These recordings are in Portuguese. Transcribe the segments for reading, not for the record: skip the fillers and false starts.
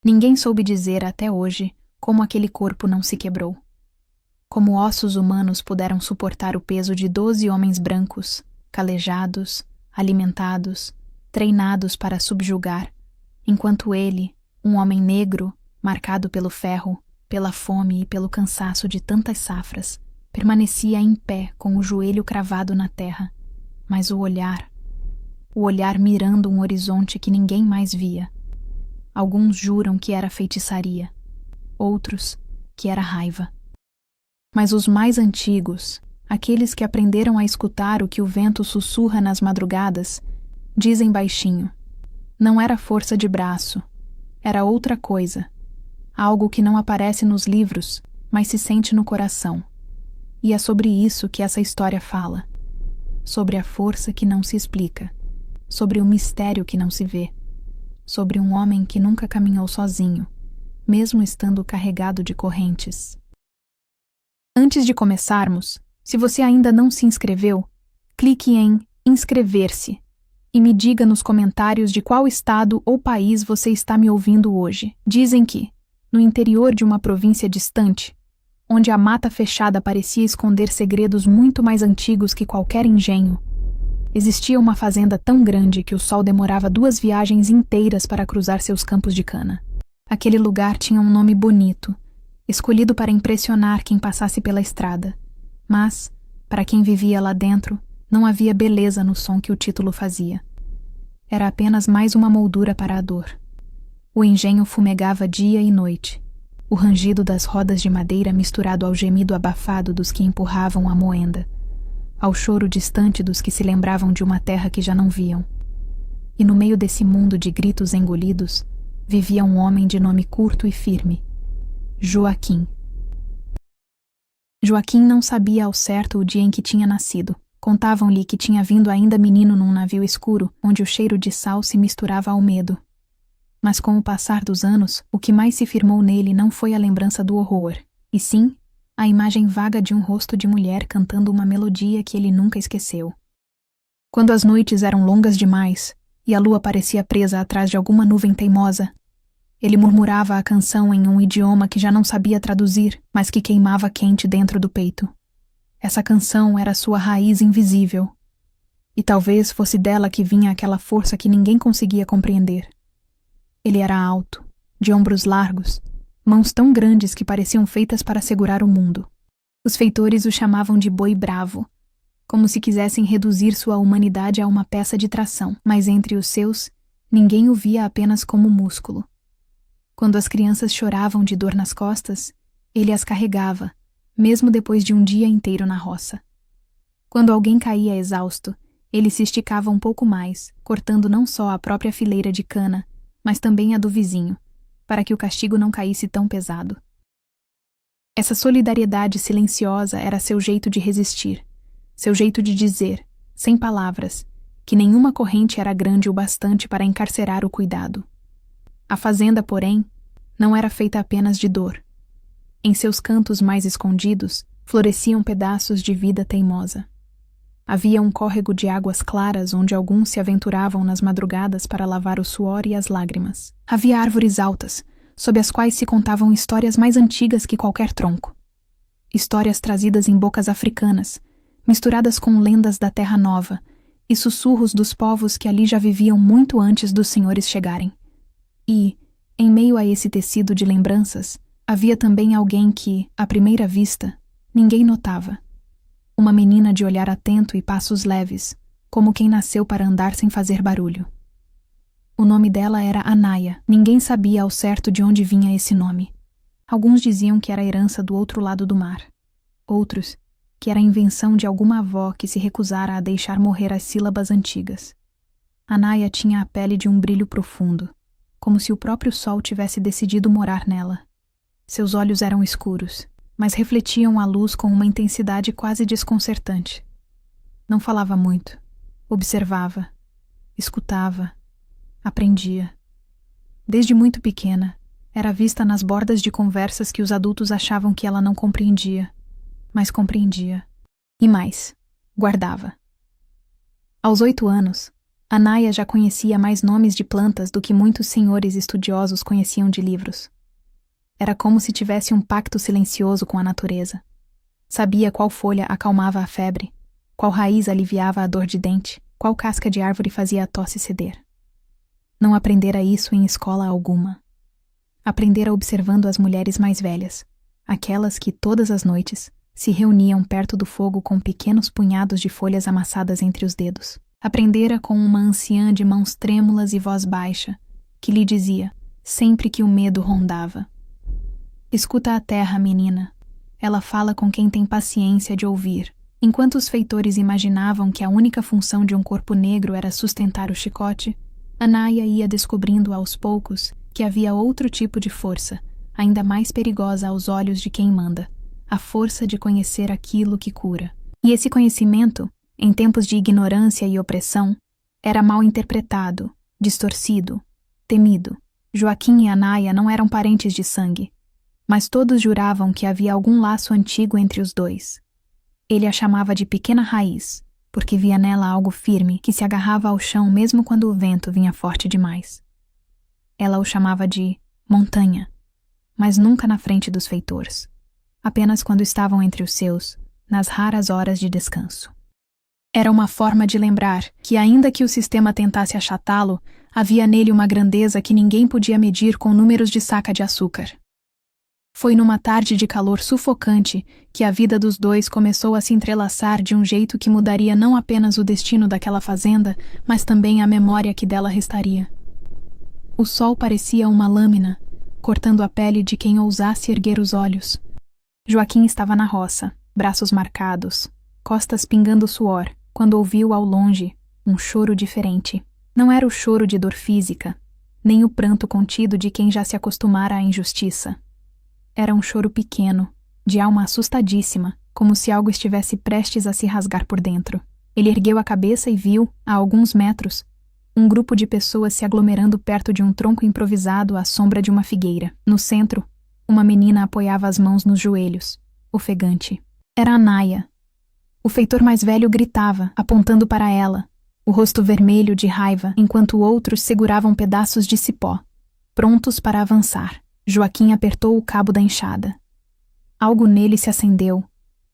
Ninguém soube dizer até hoje como aquele corpo não se quebrou. Como ossos humanos puderam suportar o peso de 12 homens brancos, calejados, alimentados, treinados para subjugar, enquanto ele, um homem negro, marcado pelo ferro, pela fome e pelo cansaço de tantas safras, permanecia em pé com o joelho cravado na terra, mas o olhar mirando um horizonte que ninguém mais via. Alguns juram que era feitiçaria, outros que era raiva. Mas os mais antigos, aqueles que aprenderam a escutar o que o vento sussurra nas madrugadas, dizem baixinho: não era força de braço, era outra coisa, algo que não aparece nos livros, mas se sente no coração. E é sobre isso que essa história fala, sobre a força que não se explica, sobre o mistério que não se vê, sobre um homem que nunca caminhou sozinho, mesmo estando carregado de correntes. Antes de começarmos, se você ainda não se inscreveu, clique em inscrever-se e me diga nos comentários de qual estado ou país você está me ouvindo hoje. Dizem que, no interior de uma província distante, onde a mata fechada parecia esconder segredos muito mais antigos que qualquer engenho, existia uma fazenda tão grande que o sol demorava 2 viagens inteiras para cruzar seus campos de cana. Aquele lugar tinha um nome bonito, escolhido para impressionar quem passasse pela estrada, mas, para quem vivia lá dentro, não havia beleza no som que o título fazia. Era apenas mais uma moldura para a dor. O engenho fumegava dia e noite, o rangido das rodas de madeira misturado ao gemido abafado dos que empurravam a moenda, ao choro distante dos que se lembravam de uma terra que já não viam. E no meio desse mundo de gritos engolidos, vivia um homem de nome curto e firme: Joaquim. Joaquim não sabia ao certo o dia em que tinha nascido. Contavam-lhe que tinha vindo ainda menino num navio escuro, onde o cheiro de sal se misturava ao medo. Mas com o passar dos anos, o que mais se firmou nele não foi a lembrança do horror, e sim a imagem vaga de um rosto de mulher cantando uma melodia que ele nunca esqueceu. Quando as noites eram longas demais e a lua parecia presa atrás de alguma nuvem teimosa, ele murmurava a canção em um idioma que já não sabia traduzir, mas que queimava quente dentro do peito. Essa canção era sua raiz invisível, e talvez fosse dela que vinha aquela força que ninguém conseguia compreender. Ele era alto, de ombros largos, mãos tão grandes que pareciam feitas para segurar o mundo. Os feitores o chamavam de boi bravo, como se quisessem reduzir sua humanidade a uma peça de tração, mas entre os seus, ninguém o via apenas como músculo. Quando as crianças choravam de dor nas costas, ele as carregava, mesmo depois de um dia inteiro na roça. Quando alguém caía exausto, ele se esticava um pouco mais, cortando não só a própria fileira de cana, mas também a do vizinho, para que o castigo não caísse tão pesado. Essa solidariedade silenciosa era seu jeito de resistir, seu jeito de dizer, sem palavras, que nenhuma corrente era grande o bastante para encarcerar o cuidado. A fazenda, porém, não era feita apenas de dor. Em seus cantos mais escondidos, floresciam pedaços de vida teimosa. Havia um córrego de águas claras onde alguns se aventuravam nas madrugadas para lavar o suor e as lágrimas. Havia árvores altas, sob as quais se contavam histórias mais antigas que qualquer tronco. Histórias trazidas em bocas africanas, misturadas com lendas da Terra Nova e sussurros dos povos que ali já viviam muito antes dos senhores chegarem. E, em meio a esse tecido de lembranças, havia também alguém que, à primeira vista, ninguém notava. Uma menina de olhar atento e passos leves, como quem nasceu para andar sem fazer barulho. O nome dela era Anaia. Ninguém sabia ao certo de onde vinha esse nome. Alguns diziam que era herança do outro lado do mar. Outros, que era a invenção de alguma avó que se recusara a deixar morrer as sílabas antigas. Anaia tinha a pele de um brilho profundo, como se o próprio sol tivesse decidido morar nela. Seus olhos eram escuros, mas refletiam a luz com uma intensidade quase desconcertante. Não falava muito. Observava, escutava, aprendia. Desde muito pequena, era vista nas bordas de conversas que os adultos achavam que ela não compreendia, mas compreendia. E mais, guardava. Aos 8 anos, Anaia já conhecia mais nomes de plantas do que muitos senhores estudiosos conheciam de livros. Era como se tivesse um pacto silencioso com a natureza. Sabia qual folha acalmava a febre, qual raiz aliviava a dor de dente, qual casca de árvore fazia a tosse ceder. Não aprendera isso em escola alguma. Aprendera observando as mulheres mais velhas, aquelas que, todas as noites, se reuniam perto do fogo com pequenos punhados de folhas amassadas entre os dedos. Aprendera com uma anciã de mãos trêmulas e voz baixa, que lhe dizia, sempre que o medo rondava: escuta a terra, menina. Ela fala com quem tem paciência de ouvir. Enquanto os feitores imaginavam que a única função de um corpo negro era sustentar o chicote, Anaia ia descobrindo aos poucos que havia outro tipo de força, ainda mais perigosa aos olhos de quem manda, a força de conhecer aquilo que cura. E esse conhecimento, em tempos de ignorância e opressão, era mal interpretado, distorcido, temido. Joaquim e Anaia não eram parentes de sangue, mas todos juravam que havia algum laço antigo entre os dois. Ele a chamava de pequena raiz, porque via nela algo firme que se agarrava ao chão mesmo quando o vento vinha forte demais. Ela o chamava de montanha, mas nunca na frente dos feitores, apenas quando estavam entre os seus, nas raras horas de descanso. Era uma forma de lembrar que, ainda que o sistema tentasse achatá-lo, havia nele uma grandeza que ninguém podia medir com números de saca de açúcar. Foi numa tarde de calor sufocante que a vida dos dois começou a se entrelaçar de um jeito que mudaria não apenas o destino daquela fazenda, mas também a memória que dela restaria. O sol parecia uma lâmina, cortando a pele de quem ousasse erguer os olhos. Joaquim estava na roça, braços marcados, costas pingando suor, quando ouviu ao longe um choro diferente. Não era o choro de dor física, nem o pranto contido de quem já se acostumara à injustiça. Era um choro pequeno, de alma assustadíssima, como se algo estivesse prestes a se rasgar por dentro. Ele ergueu a cabeça e viu, a alguns metros, um grupo de pessoas se aglomerando perto de um tronco improvisado à sombra de uma figueira. No centro, uma menina apoiava as mãos nos joelhos, ofegante. Era Anaia. O feitor mais velho gritava, apontando para ela, o rosto vermelho de raiva, enquanto outros seguravam pedaços de cipó, prontos para avançar. Joaquim apertou o cabo da enxada. Algo nele se acendeu,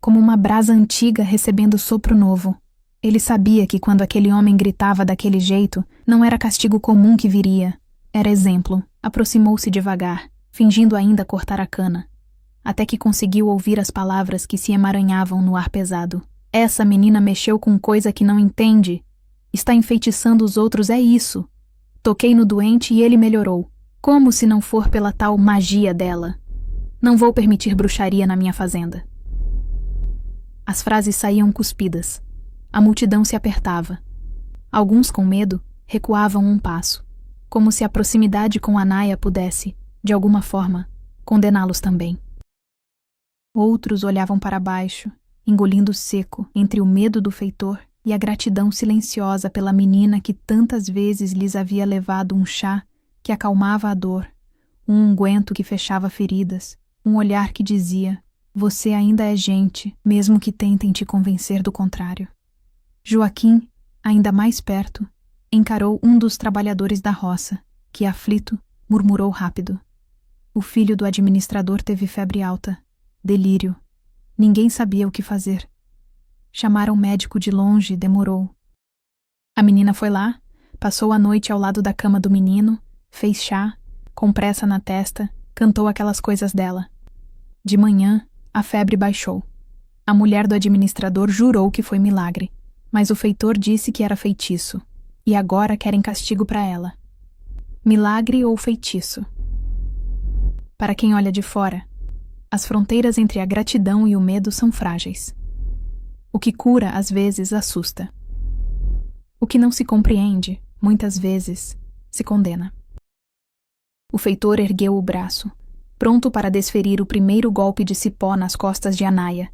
como uma brasa antiga recebendo sopro novo. Ele sabia que quando aquele homem gritava daquele jeito, não era castigo comum que viria. Era exemplo. Aproximou-se devagar, fingindo ainda cortar a cana, até que conseguiu ouvir as palavras que se emaranhavam no ar pesado. Essa menina mexeu com coisa que não entende. Está enfeitiçando os outros, é isso. Toquei no doente e ele melhorou. Como se não for pela tal magia dela? Não vou permitir bruxaria na minha fazenda. As frases saíam cuspidas. A multidão se apertava. Alguns, com medo, recuavam um passo, como se a proximidade com Anaia pudesse, de alguma forma, condená-los também. Outros olhavam para baixo, engolindo seco entre o medo do feitor e a gratidão silenciosa pela menina que tantas vezes lhes havia levado um chá que acalmava a dor, um unguento que fechava feridas, um olhar que dizia: você ainda é gente, mesmo que tentem te convencer do contrário. Joaquim, ainda mais perto, encarou um dos trabalhadores da roça, que, aflito, murmurou rápido. O filho do administrador teve febre alta, delírio. Ninguém sabia o que fazer. Chamaram o médico de longe e demorou. A menina foi lá, passou a noite ao lado da cama do menino, fez chá, com pressa na testa, cantou aquelas coisas dela. De manhã, a febre baixou. A mulher do administrador jurou que foi milagre, mas o feitor disse que era feitiço, e agora querem castigo para ela. Milagre ou feitiço? Para quem olha de fora, as fronteiras entre a gratidão e o medo são frágeis. O que cura, às vezes, assusta. O que não se compreende, muitas vezes, se condena. O feitor ergueu o braço, pronto para desferir o primeiro golpe de cipó nas costas de Anaia,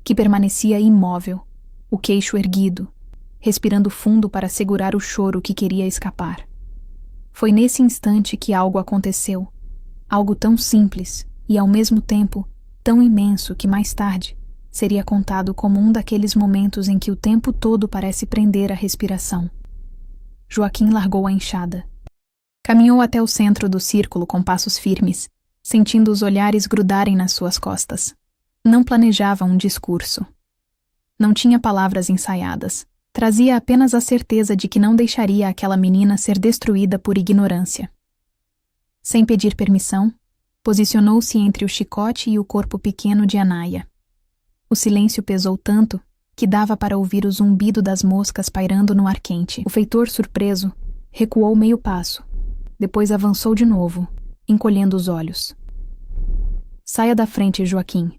que permanecia imóvel, o queixo erguido, respirando fundo para segurar o choro que queria escapar. Foi nesse instante que algo aconteceu, algo tão simples e, ao mesmo tempo, tão imenso que mais tarde seria contado como um daqueles momentos em que o tempo todo parece prender a respiração. Joaquim largou a enxada. Caminhou até o centro do círculo com passos firmes, sentindo os olhares grudarem nas suas costas. Não planejava um discurso. Não tinha palavras ensaiadas. Trazia apenas a certeza de que não deixaria aquela menina ser destruída por ignorância. Sem pedir permissão, posicionou-se entre o chicote e o corpo pequeno de Anaia. O silêncio pesou tanto que dava para ouvir o zumbido das moscas pairando no ar quente. O feitor, surpreso, recuou meio passo. Depois avançou de novo, encolhendo os olhos. Saia da frente, Joaquim.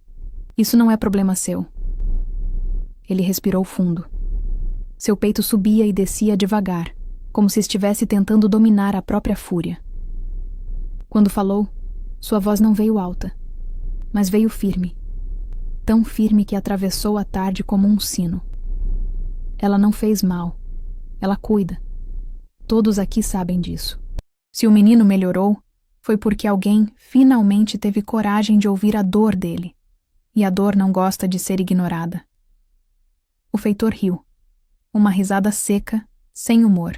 Isso não é problema seu. Ele respirou fundo. Seu peito subia e descia devagar, como se estivesse tentando dominar a própria fúria. Quando falou, sua voz não veio alta, mas veio firme. Tão firme que atravessou a tarde como um sino. Ela não fez mal. Ela cuida. Todos aqui sabem disso. Se o menino melhorou, foi porque alguém finalmente teve coragem de ouvir a dor dele. E a dor não gosta de ser ignorada. O feitor riu. Uma risada seca, sem humor.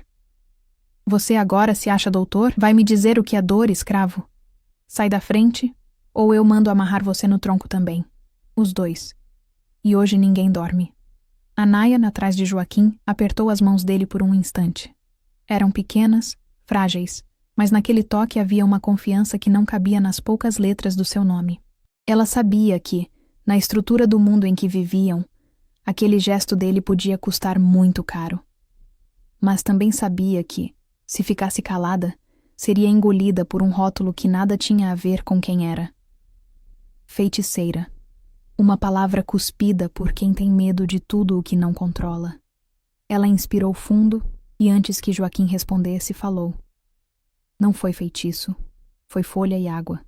Você agora se acha doutor? Vai me dizer o que é dor, escravo? Sai da frente, ou eu mando amarrar você no tronco também. Os dois. E hoje ninguém dorme. Anaia, atrás de Joaquim, apertou as mãos dele por um instante. Eram pequenas, frágeis, mas naquele toque havia uma confiança que não cabia nas poucas letras do seu nome. Ela sabia que, na estrutura do mundo em que viviam, aquele gesto dele podia custar muito caro. Mas também sabia que, se ficasse calada, seria engolida por um rótulo que nada tinha a ver com quem era. Feiticeira. Uma palavra cuspida por quem tem medo de tudo o que não controla. Ela inspirou fundo e antes que Joaquim respondesse, falou. Não foi feitiço. Foi folha e água.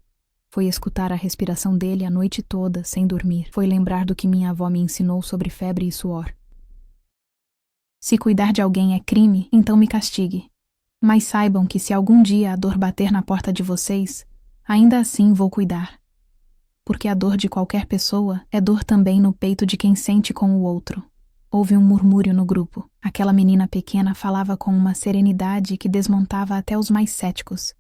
Foi escutar a respiração dele a noite toda, sem dormir. Foi lembrar do que minha avó me ensinou sobre febre e suor. Se cuidar de alguém é crime, então me castigue. Mas saibam que se algum dia a dor bater na porta de vocês, ainda assim vou cuidar. Porque a dor de qualquer pessoa é dor também no peito de quem sente com o outro. Houve um murmúrio no grupo. Aquela menina pequena falava com uma serenidade que desmontava até os mais céticos.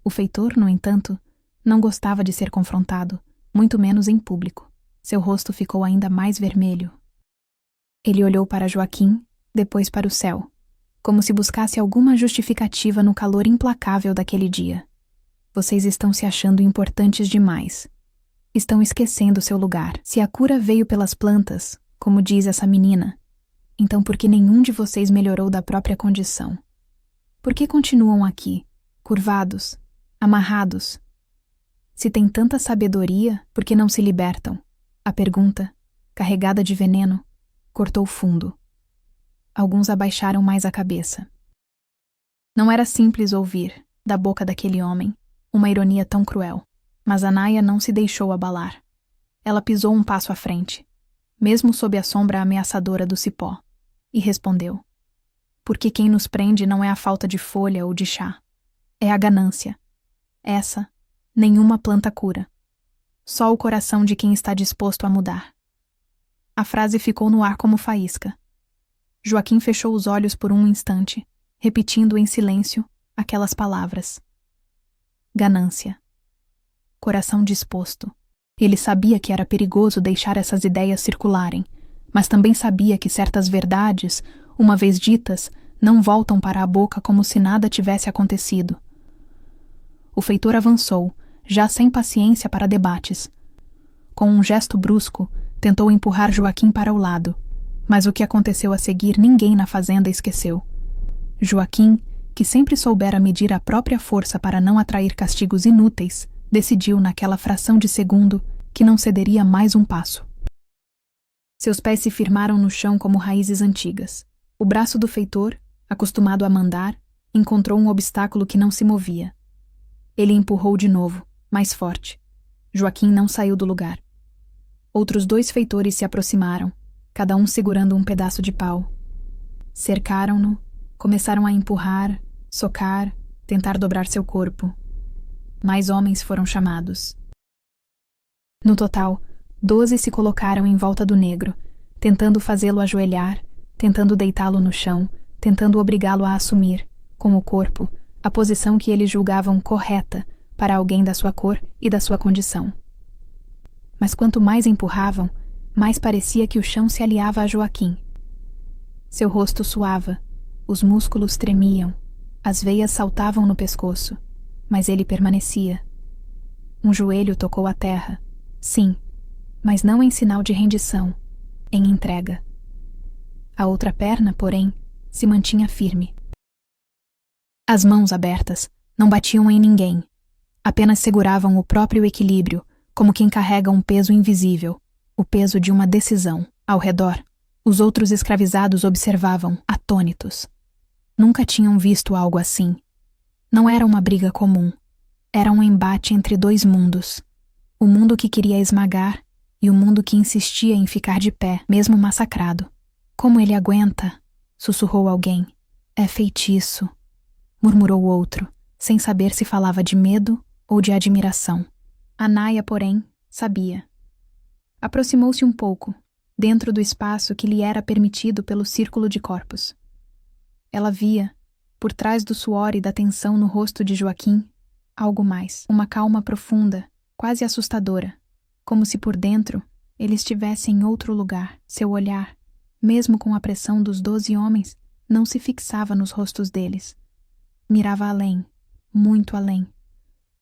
O feitor, no entanto, não gostava de ser confrontado, muito menos em público. Seu rosto ficou ainda mais vermelho. Ele olhou para Joaquim, depois para o céu, como se buscasse alguma justificativa no calor implacável daquele dia. Vocês estão se achando importantes demais. Estão esquecendo seu lugar. Se a cura veio pelas plantas, como diz essa menina, então por que nenhum de vocês melhorou da própria condição? Por que continuam aqui, curvados, amarrados? Se tem tanta sabedoria, por que não se libertam? A pergunta, carregada de veneno, cortou fundo. Alguns abaixaram mais a cabeça. Não era simples ouvir, da boca daquele homem, uma ironia tão cruel. Mas Anaia não se deixou abalar. Ela pisou um passo à frente, mesmo sob a sombra ameaçadora do cipó, e respondeu. Porque quem nos prende não é a falta de folha ou de chá. É a ganância. Essa, nenhuma planta cura. Só o coração de quem está disposto a mudar. A frase ficou no ar como faísca. Joaquim fechou os olhos por um instante, repetindo em silêncio aquelas palavras. Ganância. Coração disposto. Ele sabia que era perigoso deixar essas ideias circularem, mas também sabia que certas verdades, uma vez ditas, não voltam para a boca como se nada tivesse acontecido. O feitor avançou, já sem paciência para debates. Com um gesto brusco, tentou empurrar Joaquim para o lado, mas o que aconteceu a seguir ninguém na fazenda esqueceu. Joaquim, que sempre soubera medir a própria força para não atrair castigos inúteis, decidiu naquela fração de segundo que não cederia mais um passo. Seus pés se firmaram no chão como raízes antigas. O braço do feitor, acostumado a mandar, encontrou um obstáculo que não se movia. Ele empurrou de novo, mais forte. Joaquim não saiu do lugar. Outros 2 feitores se aproximaram, cada um segurando um pedaço de pau. Cercaram-no, começaram a empurrar, socar, tentar dobrar seu corpo. Mais homens foram chamados. No total, 12 se colocaram em volta do negro, tentando fazê-lo ajoelhar, tentando deitá-lo no chão, tentando obrigá-lo a assumir, com o corpo, a posição que eles julgavam correta para alguém da sua cor e da sua condição. Mas quanto mais empurravam, mais parecia que o chão se aliava a Joaquim. Seu rosto suava, os músculos tremiam, as veias saltavam no pescoço, mas ele permanecia. Um joelho tocou a terra, sim, mas não em sinal de rendição, em entrega. A outra perna, porém, se mantinha firme. As mãos abertas não batiam em ninguém, apenas seguravam o próprio equilíbrio, como quem carrega um peso invisível, o peso de uma decisão. Ao redor, os outros escravizados observavam, atônitos. Nunca tinham visto algo assim. Não era uma briga comum. Era um embate entre dois mundos. O mundo que queria esmagar e o mundo que insistia em ficar de pé, mesmo massacrado. Como ele aguenta? Sussurrou alguém. É feitiço, murmurou outro, sem saber se falava de medo ou de admiração. Anaia, porém, sabia. Aproximou-se um pouco, dentro do espaço que lhe era permitido pelo círculo de corpos. Ela via, por trás do suor e da tensão no rosto de Joaquim, algo mais, uma calma profunda, quase assustadora, como se por dentro ele estivesse em outro lugar. Seu olhar, mesmo com a pressão dos 12 homens, não se fixava nos rostos deles. Mirava além, muito além,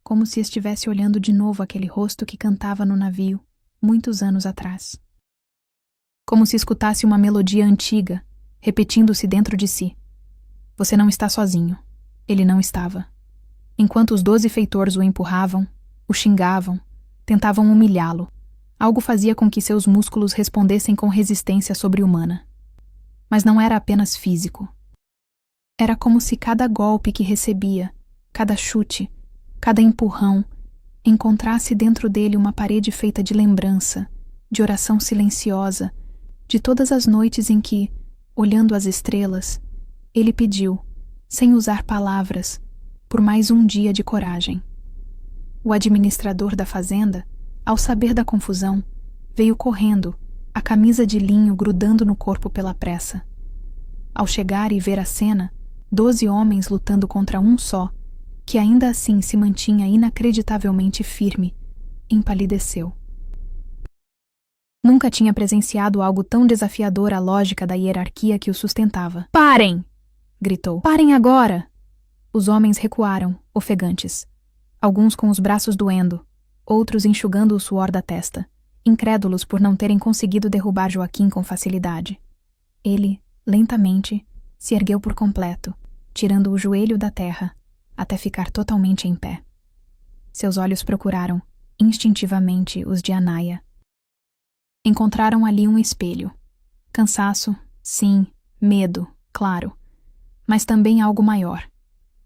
como se estivesse olhando de novo aquele rosto que cantava no navio, muitos anos atrás. Como se escutasse uma melodia antiga, repetindo-se dentro de si. Você não está sozinho. Ele não estava. Enquanto os 12 feitores o empurravam, o xingavam, tentavam humilhá-lo, algo fazia com que seus músculos respondessem com resistência sobre-humana. Mas não era apenas físico. Era como se cada golpe que recebia, cada chute, cada empurrão, encontrasse dentro dele uma parede feita de lembrança, de oração silenciosa, de todas as noites em que, olhando as estrelas, ele pediu, sem usar palavras, por mais um dia de coragem. O administrador da fazenda, ao saber da confusão, veio correndo, a camisa de linho grudando no corpo pela pressa. Ao chegar e ver a cena, 12 homens lutando contra um só, que ainda assim se mantinha inacreditavelmente firme, empalideceu. Nunca tinha presenciado algo tão desafiador à lógica da hierarquia que o sustentava. Parem! Gritou. Parem agora! Os homens recuaram, ofegantes. Alguns com os braços doendo, outros enxugando o suor da testa, incrédulos por não terem conseguido derrubar Joaquim com facilidade. Ele, lentamente, se ergueu por completo, tirando o joelho da terra, até ficar totalmente em pé. Seus olhos procuraram, instintivamente, os de Anaia. Encontraram ali um espelho. Cansaço, sim, medo, claro, mas também algo maior.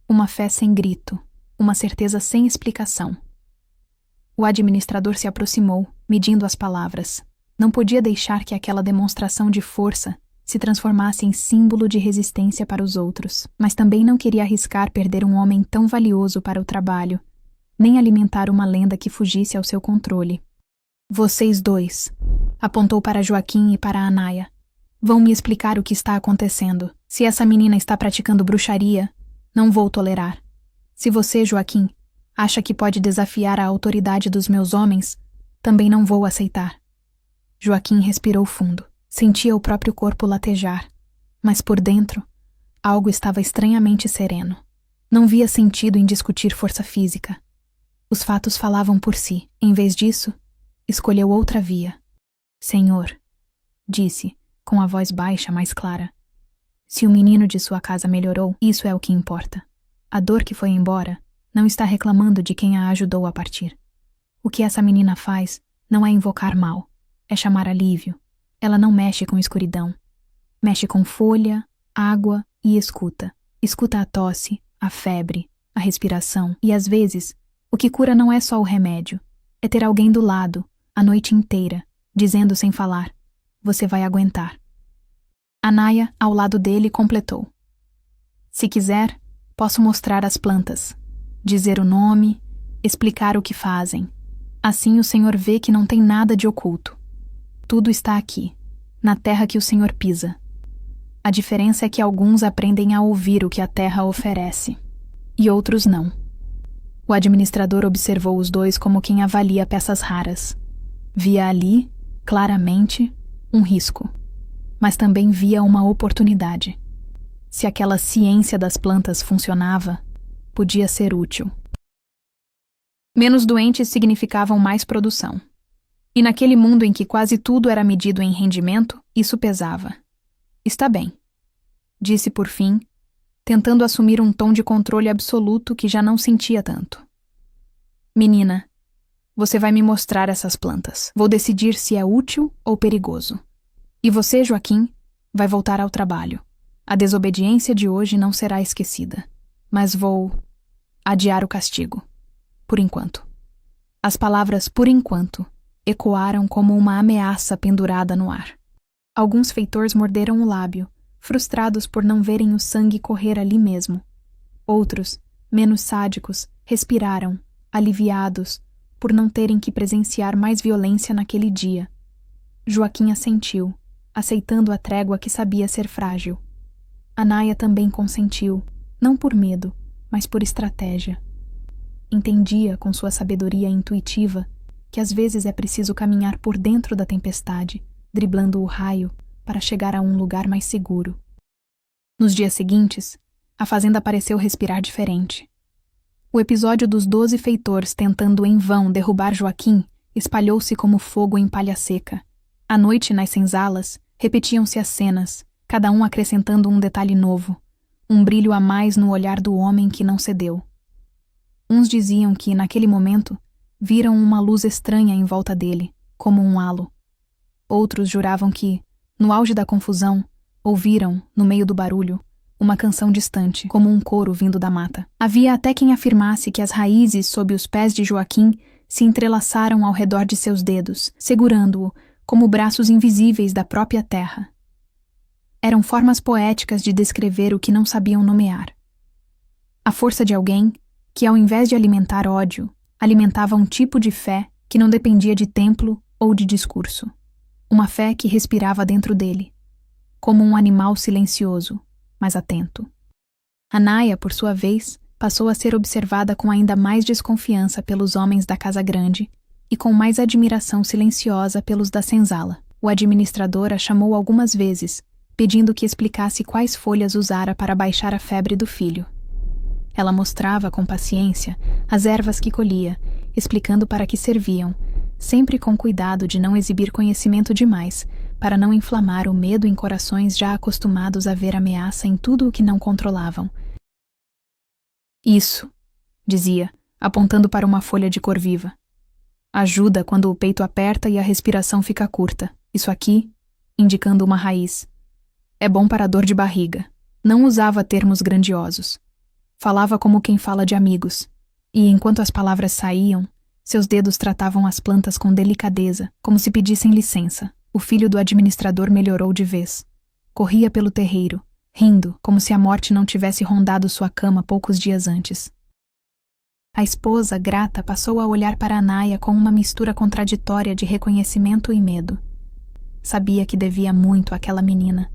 Uma fé sem grito, uma certeza sem explicação. O administrador se aproximou, medindo as palavras. Não podia deixar que aquela demonstração de força se transformasse em símbolo de resistência para os outros, mas também não queria arriscar perder um homem tão valioso para o trabalho, nem alimentar uma lenda que fugisse ao seu controle. Vocês dois, apontou para Joaquim e para Anaia, vão me explicar o que está acontecendo. Se essa menina está praticando bruxaria, não vou tolerar. Se você, Joaquim, acha que pode desafiar a autoridade dos meus homens, também não vou aceitar. Joaquim respirou fundo. Sentia o próprio corpo latejar, mas por dentro, algo estava estranhamente sereno. Não via sentido em discutir força física. Os fatos falavam por si. Em vez disso, escolheu outra via. Senhor, disse, com a voz baixa, mas clara. Se o menino de sua casa melhorou, isso é o que importa. A dor que foi embora não está reclamando de quem a ajudou a partir. O que essa menina faz não é invocar mal, é chamar alívio. Ela não mexe com escuridão. Mexe com folha, água e escuta. Escuta a tosse, a febre, a respiração. E às vezes, o que cura não é só o remédio. É ter alguém do lado, a noite inteira, dizendo sem falar: você vai aguentar. Anaia, ao lado dele, completou. Se quiser, posso mostrar as plantas, dizer o nome, explicar o que fazem. Assim o Senhor vê que não tem nada de oculto. Tudo está aqui, na terra que o Senhor pisa. A diferença é que alguns aprendem a ouvir o que a terra oferece, e outros não. O administrador observou os dois como quem avalia peças raras. Via ali, claramente, um risco, mas também via uma oportunidade. Se aquela ciência das plantas funcionava, podia ser útil. Menos doentes significavam mais produção. E naquele mundo em que quase tudo era medido em rendimento, isso pesava. Está bem, disse por fim, tentando assumir um tom de controle absoluto que já não sentia tanto. Menina, você vai me mostrar essas plantas. Vou decidir se é útil ou perigoso. E você, Joaquim, vai voltar ao trabalho. A desobediência de hoje não será esquecida. Mas vou adiar o castigo. Por enquanto. As palavras por enquanto ecoaram como uma ameaça pendurada no ar. Alguns feitores morderam o lábio, frustrados por não verem o sangue correr ali mesmo. Outros, menos sádicos, respiraram, aliviados, por não terem que presenciar mais violência naquele dia. Joaquim assentiu, aceitando a trégua que sabia ser frágil. Anaia também consentiu, não por medo, mas por estratégia. Entendia, com sua sabedoria intuitiva, que às vezes é preciso caminhar por dentro da tempestade, driblando o raio, para chegar a um lugar mais seguro. Nos dias seguintes, a fazenda pareceu respirar diferente. O episódio dos 12 feitores tentando em vão derrubar Joaquim espalhou-se como fogo em palha seca. À noite, nas senzalas, repetiam-se as cenas, cada um acrescentando um detalhe novo, um brilho a mais no olhar do homem que não cedeu. Uns diziam que, naquele momento, viram uma luz estranha em volta dele, como um halo. Outros juravam que, no auge da confusão, ouviram, no meio do barulho, uma canção distante, como um coro vindo da mata. Havia até quem afirmasse que as raízes sob os pés de Joaquim se entrelaçaram ao redor de seus dedos, segurando-o como braços invisíveis da própria terra. Eram formas poéticas de descrever o que não sabiam nomear. A força de alguém que, ao invés de alimentar ódio, alimentava um tipo de fé que não dependia de templo ou de discurso. Uma fé que respirava dentro dele, como um animal silencioso, mas atento. Anaia, por sua vez, passou a ser observada com ainda mais desconfiança pelos homens da casa grande e com mais admiração silenciosa pelos da senzala. O administrador a chamou algumas vezes, pedindo que explicasse quais folhas usara para baixar a febre do filho. Ela mostrava com paciência as ervas que colhia, explicando para que serviam, sempre com cuidado de não exibir conhecimento demais, para não inflamar o medo em corações já acostumados a ver ameaça em tudo o que não controlavam. Isso, dizia, apontando para uma folha de cor viva. Ajuda quando o peito aperta e a respiração fica curta. Isso aqui, indicando uma raiz. É bom para a dor de barriga. Não usava termos grandiosos. Falava como quem fala de amigos. E enquanto as palavras saíam, seus dedos tratavam as plantas com delicadeza, como se pedissem licença. O filho do administrador melhorou de vez. Corria pelo terreiro, rindo, como se a morte não tivesse rondado sua cama poucos dias antes. A esposa, grata, passou a olhar para Anaia com uma mistura contraditória de reconhecimento e medo. Sabia que devia muito àquela menina,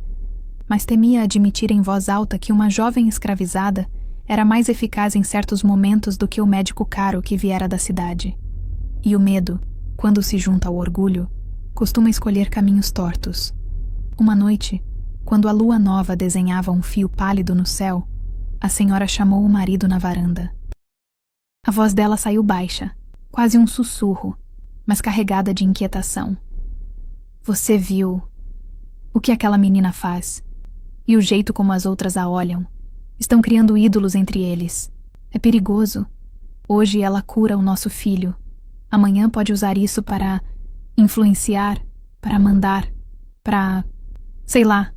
mas temia admitir em voz alta que uma jovem escravizada era mais eficaz em certos momentos do que o médico caro que viera da cidade. E o medo, quando se junta ao orgulho, costuma escolher caminhos tortos. Uma noite, quando a lua nova desenhava um fio pálido no céu, a senhora chamou o marido na varanda. A voz dela saiu baixa, quase um sussurro, mas carregada de inquietação. Você viu o que aquela menina faz, e o jeito como as outras a olham. Estão criando ídolos entre eles. É perigoso. Hoje ela cura o nosso filho. Amanhã pode usar isso para influenciar, para mandar, para... sei lá.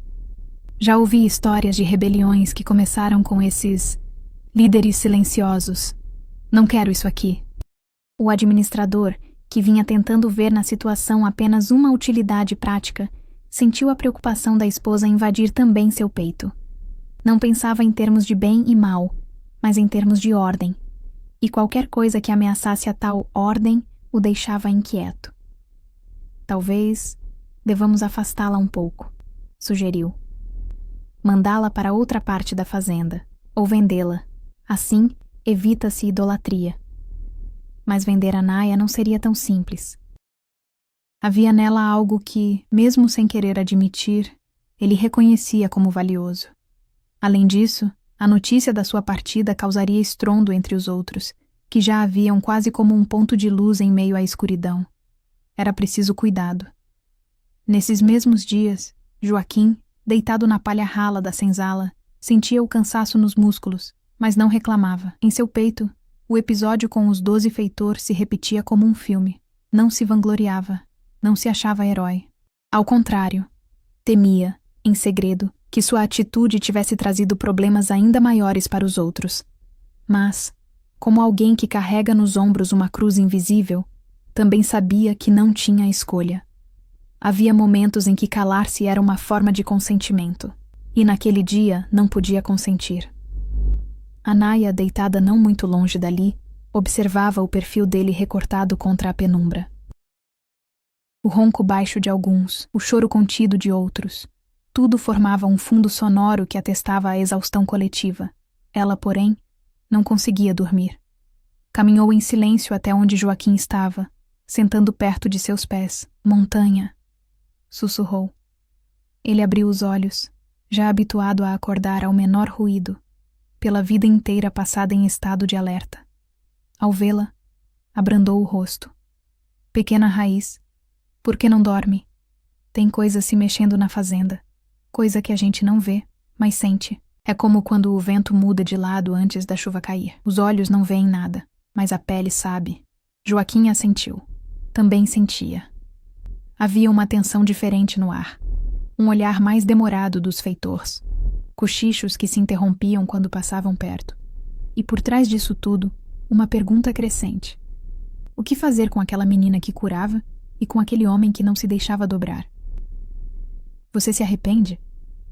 Já ouvi histórias de rebeliões que começaram com esses líderes silenciosos. Não quero isso aqui. O administrador, que vinha tentando ver na situação apenas uma utilidade prática, sentiu a preocupação da esposa invadir também seu peito. Não pensava em termos de bem e mal, mas em termos de ordem. E qualquer coisa que ameaçasse a tal ordem o deixava inquieto. Talvez devamos afastá-la um pouco, sugeriu. mandá-la para outra parte da fazenda, ou vendê-la. Assim, evita-se idolatria. Mas vender Anaia não seria tão simples. Havia nela algo que, mesmo sem querer admitir, ele reconhecia como valioso. Além disso, a notícia da sua partida causaria estrondo entre os outros, que já a viam quase como um ponto de luz em meio à escuridão. Era preciso cuidado. Nesses mesmos dias, Joaquim, deitado na palha rala da senzala, sentia o cansaço nos músculos, mas não reclamava. Em seu peito, o episódio com os 12 feitores se repetia como um filme. Não se vangloriava, não se achava herói. Ao contrário, temia, em segredo, que sua atitude tivesse trazido problemas ainda maiores para os outros. Mas, como alguém que carrega nos ombros uma cruz invisível, também sabia que não tinha escolha. Havia momentos em que calar-se era uma forma de consentimento, e naquele dia não podia consentir. Anaia, deitada não muito longe dali, observava o perfil dele recortado contra a penumbra. O ronco baixo de alguns, o choro contido de outros, tudo formava um fundo sonoro que atestava a exaustão coletiva. Ela, porém, não conseguia dormir. Caminhou em silêncio até onde Joaquim estava, sentando perto de seus pés. Montanha, sussurrou. Ele abriu os olhos, já habituado a acordar ao menor ruído, pela vida inteira passada em estado de alerta. Ao vê-la, abrandou o rosto. Pequena Raiz, por que não dorme? Tem coisa se mexendo na fazenda. Coisa que a gente não vê, mas sente. É como quando o vento muda de lado antes da chuva cair. Os olhos não veem nada, mas a pele sabe. Joaquim assentiu. Também sentia. Havia uma tensão diferente no ar. Um olhar mais demorado dos feitores. Cochichos que se interrompiam quando passavam perto. E por trás disso tudo, uma pergunta crescente. O que fazer com aquela menina que curava e com aquele homem que não se deixava dobrar? Você se arrepende?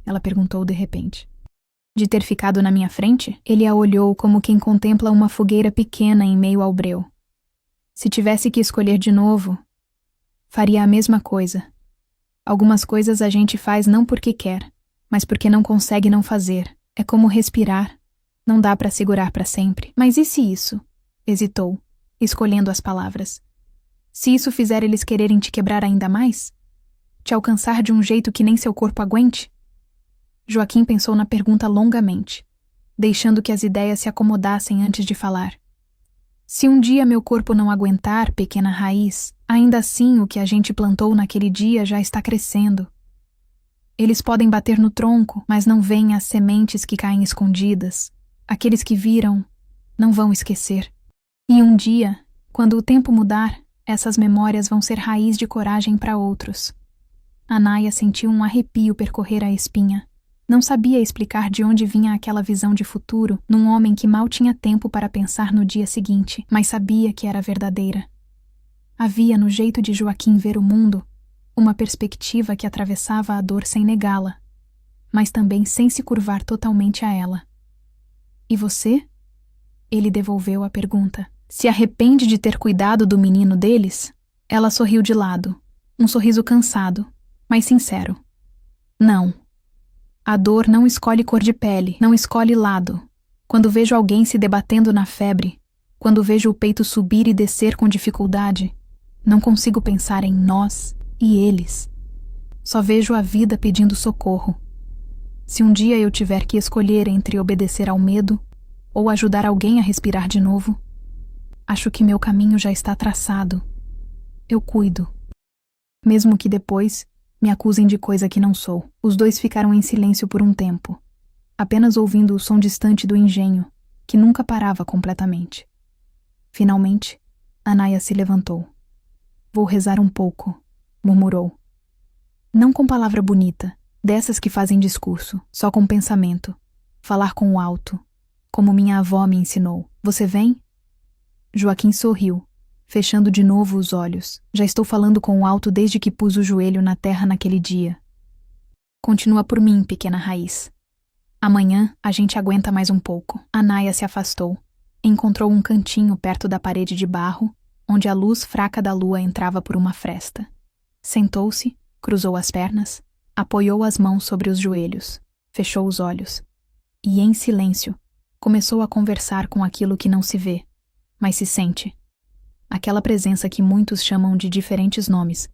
Ela perguntou de repente. De ter ficado na minha frente? Ele a olhou como quem contempla uma fogueira pequena em meio ao breu. Se tivesse que escolher de novo, faria a mesma coisa. Algumas coisas a gente faz não porque quer, mas porque não consegue não fazer. É como respirar. Não dá para segurar para sempre. Mas e se isso? Hesitou, escolhendo as palavras. Se isso fizer eles quererem te quebrar ainda mais? Te alcançar de um jeito que nem seu corpo aguente? Joaquim pensou na pergunta longamente, deixando que as ideias se acomodassem antes de falar. Se um dia meu corpo não aguentar, pequena Raiz, ainda assim o que a gente plantou naquele dia já está crescendo. Eles podem bater no tronco, mas não veem as sementes que caem escondidas. Aqueles que viram não vão esquecer. E um dia, quando o tempo mudar, essas memórias vão ser raiz de coragem para outros. Anaia sentiu um arrepio percorrer a espinha. Não sabia explicar de onde vinha aquela visão de futuro num homem que mal tinha tempo para pensar no dia seguinte, mas sabia que era verdadeira. Havia no jeito de Joaquim ver o mundo uma perspectiva que atravessava a dor sem negá-la, mas também sem se curvar totalmente a ela. E você? Ele devolveu a pergunta. Se arrepende de ter cuidado do menino deles? Ela sorriu de lado, um sorriso cansado, mas sincero. Não. A dor não escolhe cor de pele, não escolhe lado. Quando vejo alguém se debatendo na febre, quando vejo o peito subir e descer com dificuldade, não consigo pensar em nós e eles. Só vejo a vida pedindo socorro. Se um dia eu tiver que escolher entre obedecer ao medo ou ajudar alguém a respirar de novo, acho que meu caminho já está traçado. Eu cuido. Mesmo que depois me acusem de coisa que não sou. Os dois ficaram em silêncio por um tempo, apenas ouvindo o som distante do engenho, que nunca parava completamente. Finalmente, Anaia se levantou. Vou rezar um pouco, murmurou. Não com palavra bonita, dessas que fazem discurso, só com pensamento. Falar com o alto, como minha avó me ensinou. Você vem? Joaquim sorriu, fechando de novo os olhos. Já estou falando com o alto desde que pus o joelho na terra naquele dia. Continua por mim, pequena Raiz. Amanhã a gente aguenta mais um pouco. Anaia se afastou. Encontrou um cantinho perto da parede de barro, onde a luz fraca da lua entrava por uma fresta. Sentou-se, cruzou as pernas, apoiou as mãos sobre os joelhos. fechou os olhos e, em silêncio, começou a conversar com aquilo que não se vê, mas se sente. Aquela presença que muitos chamam de diferentes nomes,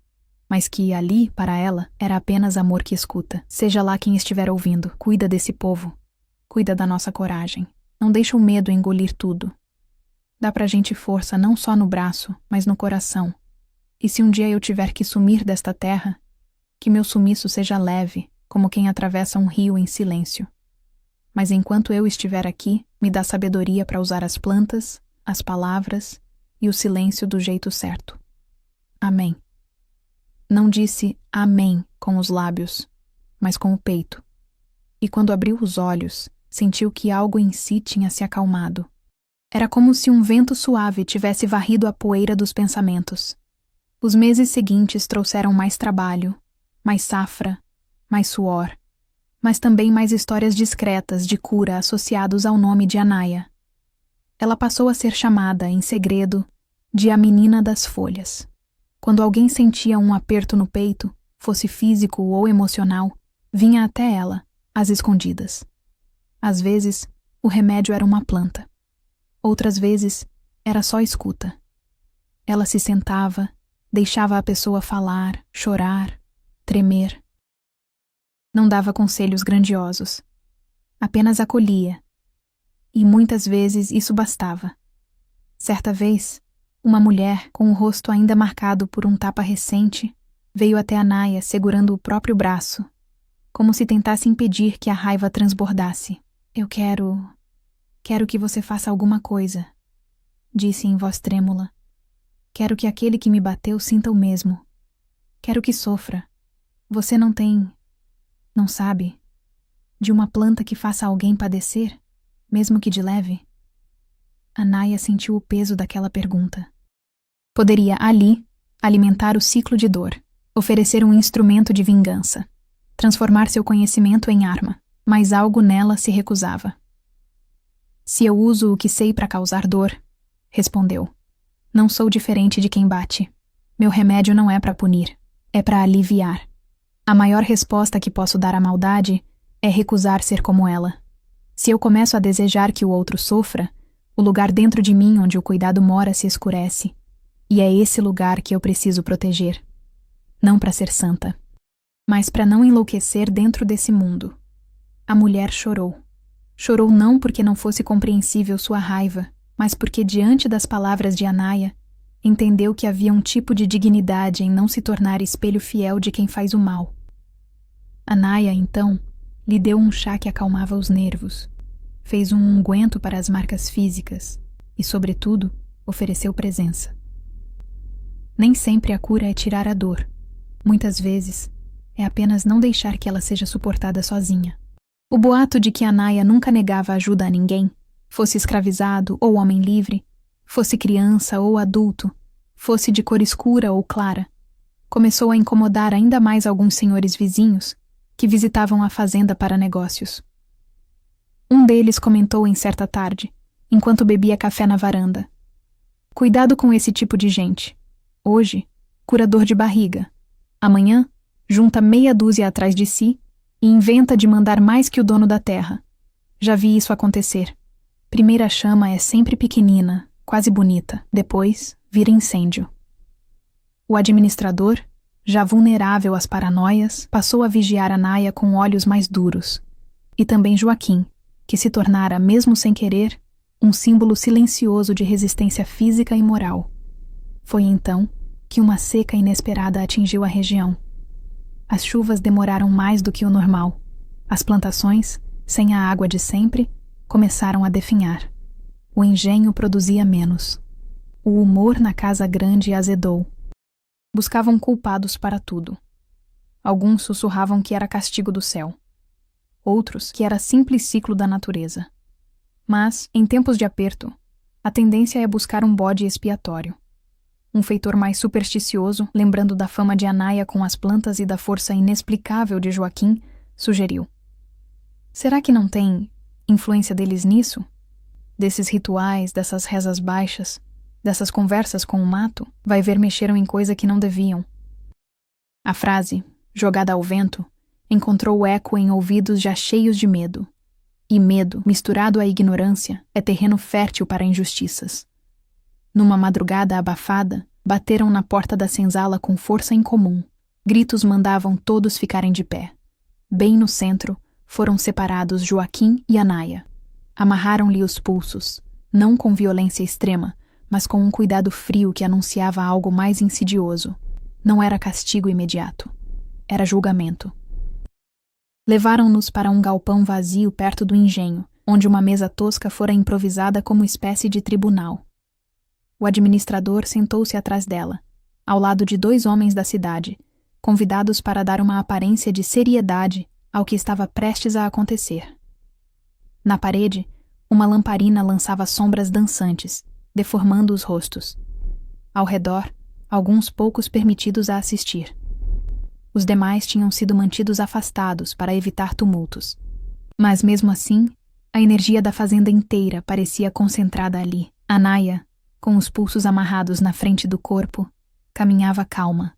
mas que ali, para ela, era apenas amor que escuta. Seja lá quem estiver ouvindo, cuida desse povo. Cuida da nossa coragem. Não deixa o medo engolir tudo. Dá pra gente força não só no braço, mas no coração. E se um dia eu tiver que sumir desta terra, que meu sumiço seja leve, como quem atravessa um rio em silêncio. Mas enquanto eu estiver aqui, me dá sabedoria para usar as plantas, as palavras e o silêncio do jeito certo. Amém. Não disse amém com os lábios, mas com o peito. E quando abriu os olhos, sentiu que algo em si tinha se acalmado. Era como se um vento suave tivesse varrido a poeira dos pensamentos. Os meses seguintes trouxeram mais trabalho, mais safra, mais suor, mas também mais histórias discretas de cura associados ao nome de Anaya. Ela passou a ser chamada, em segredo, de a Menina das Folhas. Quando alguém sentia um aperto no peito, fosse físico ou emocional, vinha até ela, às escondidas. Às vezes, o remédio era uma planta. Outras vezes, era só escuta. Ela se sentava, deixava a pessoa falar, chorar, tremer. Não dava conselhos grandiosos. Apenas acolhia. E muitas vezes isso bastava. Certa vez, uma mulher, com o rosto ainda marcado por um tapa recente, veio até Anaya segurando o próprio braço, como se tentasse impedir que a raiva transbordasse. Eu quero que você faça alguma coisa, disse em voz trêmula. Quero que aquele que me bateu sinta o mesmo. Quero que sofra. Você não sabe, de uma planta que faça alguém padecer, mesmo que de leve? Anaya sentiu o peso daquela pergunta. Poderia, ali, alimentar o ciclo de dor, oferecer um instrumento de vingança, transformar seu conhecimento em arma, mas algo nela se recusava. Se eu uso o que sei para causar dor, respondeu, não sou diferente de quem bate. Meu remédio não é para punir, é para aliviar. A maior resposta que posso dar à maldade é recusar ser como ela. Se eu começo a desejar que o outro sofra, o lugar dentro de mim onde o cuidado mora se escurece. E é esse lugar que eu preciso proteger. Não para ser santa, mas para não enlouquecer dentro desse mundo. A mulher chorou. Chorou não porque não fosse compreensível sua raiva, mas porque, diante das palavras de Anaya, entendeu que havia um tipo de dignidade em não se tornar espelho fiel de quem faz o mal. Anaya, então, lhe deu um chá que acalmava os nervos, fez um unguento para as marcas físicas e, sobretudo, ofereceu presença. Nem sempre a cura é tirar a dor. Muitas vezes, é apenas não deixar que ela seja suportada sozinha. O boato de que Anaya nunca negava ajuda a ninguém, fosse escravizado ou homem livre, fosse criança ou adulto, fosse de cor escura ou clara, começou a incomodar ainda mais alguns senhores vizinhos que visitavam a fazenda para negócios. Um deles comentou em certa tarde, enquanto bebia café na varanda: cuidado com esse tipo de gente. Hoje, curador de barriga. Amanhã, junta meia dúzia atrás de si e inventa de mandar mais que o dono da terra. Já vi isso acontecer. Primeira chama é sempre pequenina, quase bonita. Depois, vira incêndio. O administrador, já vulnerável às paranoias, passou a vigiar Anaya com olhos mais duros. E também Joaquim, que se tornara, mesmo sem querer, um símbolo silencioso de resistência física e moral. Foi então que uma seca inesperada atingiu a região. As chuvas demoraram mais do que o normal. As plantações, sem a água de sempre, começaram a definhar. O engenho produzia menos. O humor na casa grande azedou. Buscavam culpados para tudo. Alguns sussurravam que era castigo do céu. Outros que era simples ciclo da natureza. Mas, em tempos de aperto, a tendência é buscar um bode expiatório. Um feitor mais supersticioso, lembrando da fama de Anaya com as plantas e da força inexplicável de Joaquim, sugeriu: será que não tem influência deles nisso? Desses rituais, dessas rezas baixas, dessas conversas com o mato? Vai ver, mexeram em coisa que não deviam. A frase, jogada ao vento, encontrou o eco em ouvidos já cheios de medo. E medo, misturado à ignorância, é terreno fértil para injustiças. Numa madrugada abafada, bateram na porta da senzala com força incomum. Gritos mandavam todos ficarem de pé. Bem no centro, foram separados Joaquim e Anaia. Amarraram-lhe os pulsos, não com violência extrema, mas com um cuidado frio que anunciava algo mais insidioso. Não era castigo imediato. Era julgamento. Levaram-nos para um galpão vazio perto do engenho, onde uma mesa tosca fora improvisada como espécie de tribunal. O administrador sentou-se atrás dela, ao lado de 2 homens da cidade, convidados para dar uma aparência de seriedade ao que estava prestes a acontecer. Na parede, uma lamparina lançava sombras dançantes, deformando os rostos. Ao redor, alguns poucos permitidos a assistir. Os demais tinham sido mantidos afastados para evitar tumultos. Mas mesmo assim, a energia da fazenda inteira parecia concentrada ali. Anaia, com os pulsos amarrados na frente do corpo, caminhava calma.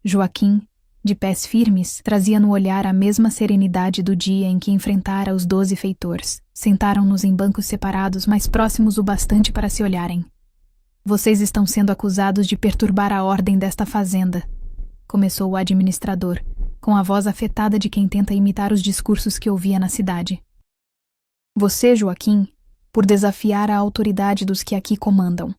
Joaquim, de pés firmes, trazia no olhar a mesma serenidade do dia em que enfrentara os 12 feitores. Sentaram-nos em bancos separados, mas próximos o bastante para se olharem. Vocês estão sendo acusados de perturbar a ordem desta fazenda, começou o administrador, com a voz afetada de quem tenta imitar os discursos que ouvia na cidade. Você, Joaquim, por desafiar a autoridade dos que aqui comandam.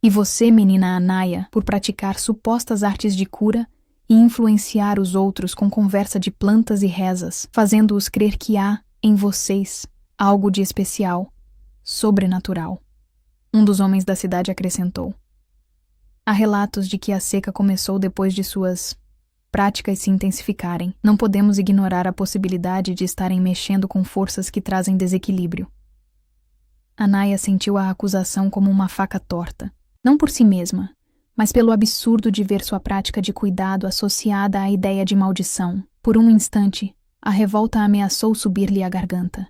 E você, menina Anaia, por praticar supostas artes de cura e influenciar os outros com conversa de plantas e rezas, fazendo-os crer que há, em vocês, algo de especial, sobrenatural. Um dos homens da cidade acrescentou. Há relatos de que a seca começou depois de suas práticas se intensificarem. Não podemos ignorar a possibilidade de estarem mexendo com forças que trazem desequilíbrio. Anaia sentiu a acusação como uma faca torta, não por si mesma, mas pelo absurdo de ver sua prática de cuidado associada à ideia de maldição. Por um instante, a revolta ameaçou subir-lhe a garganta.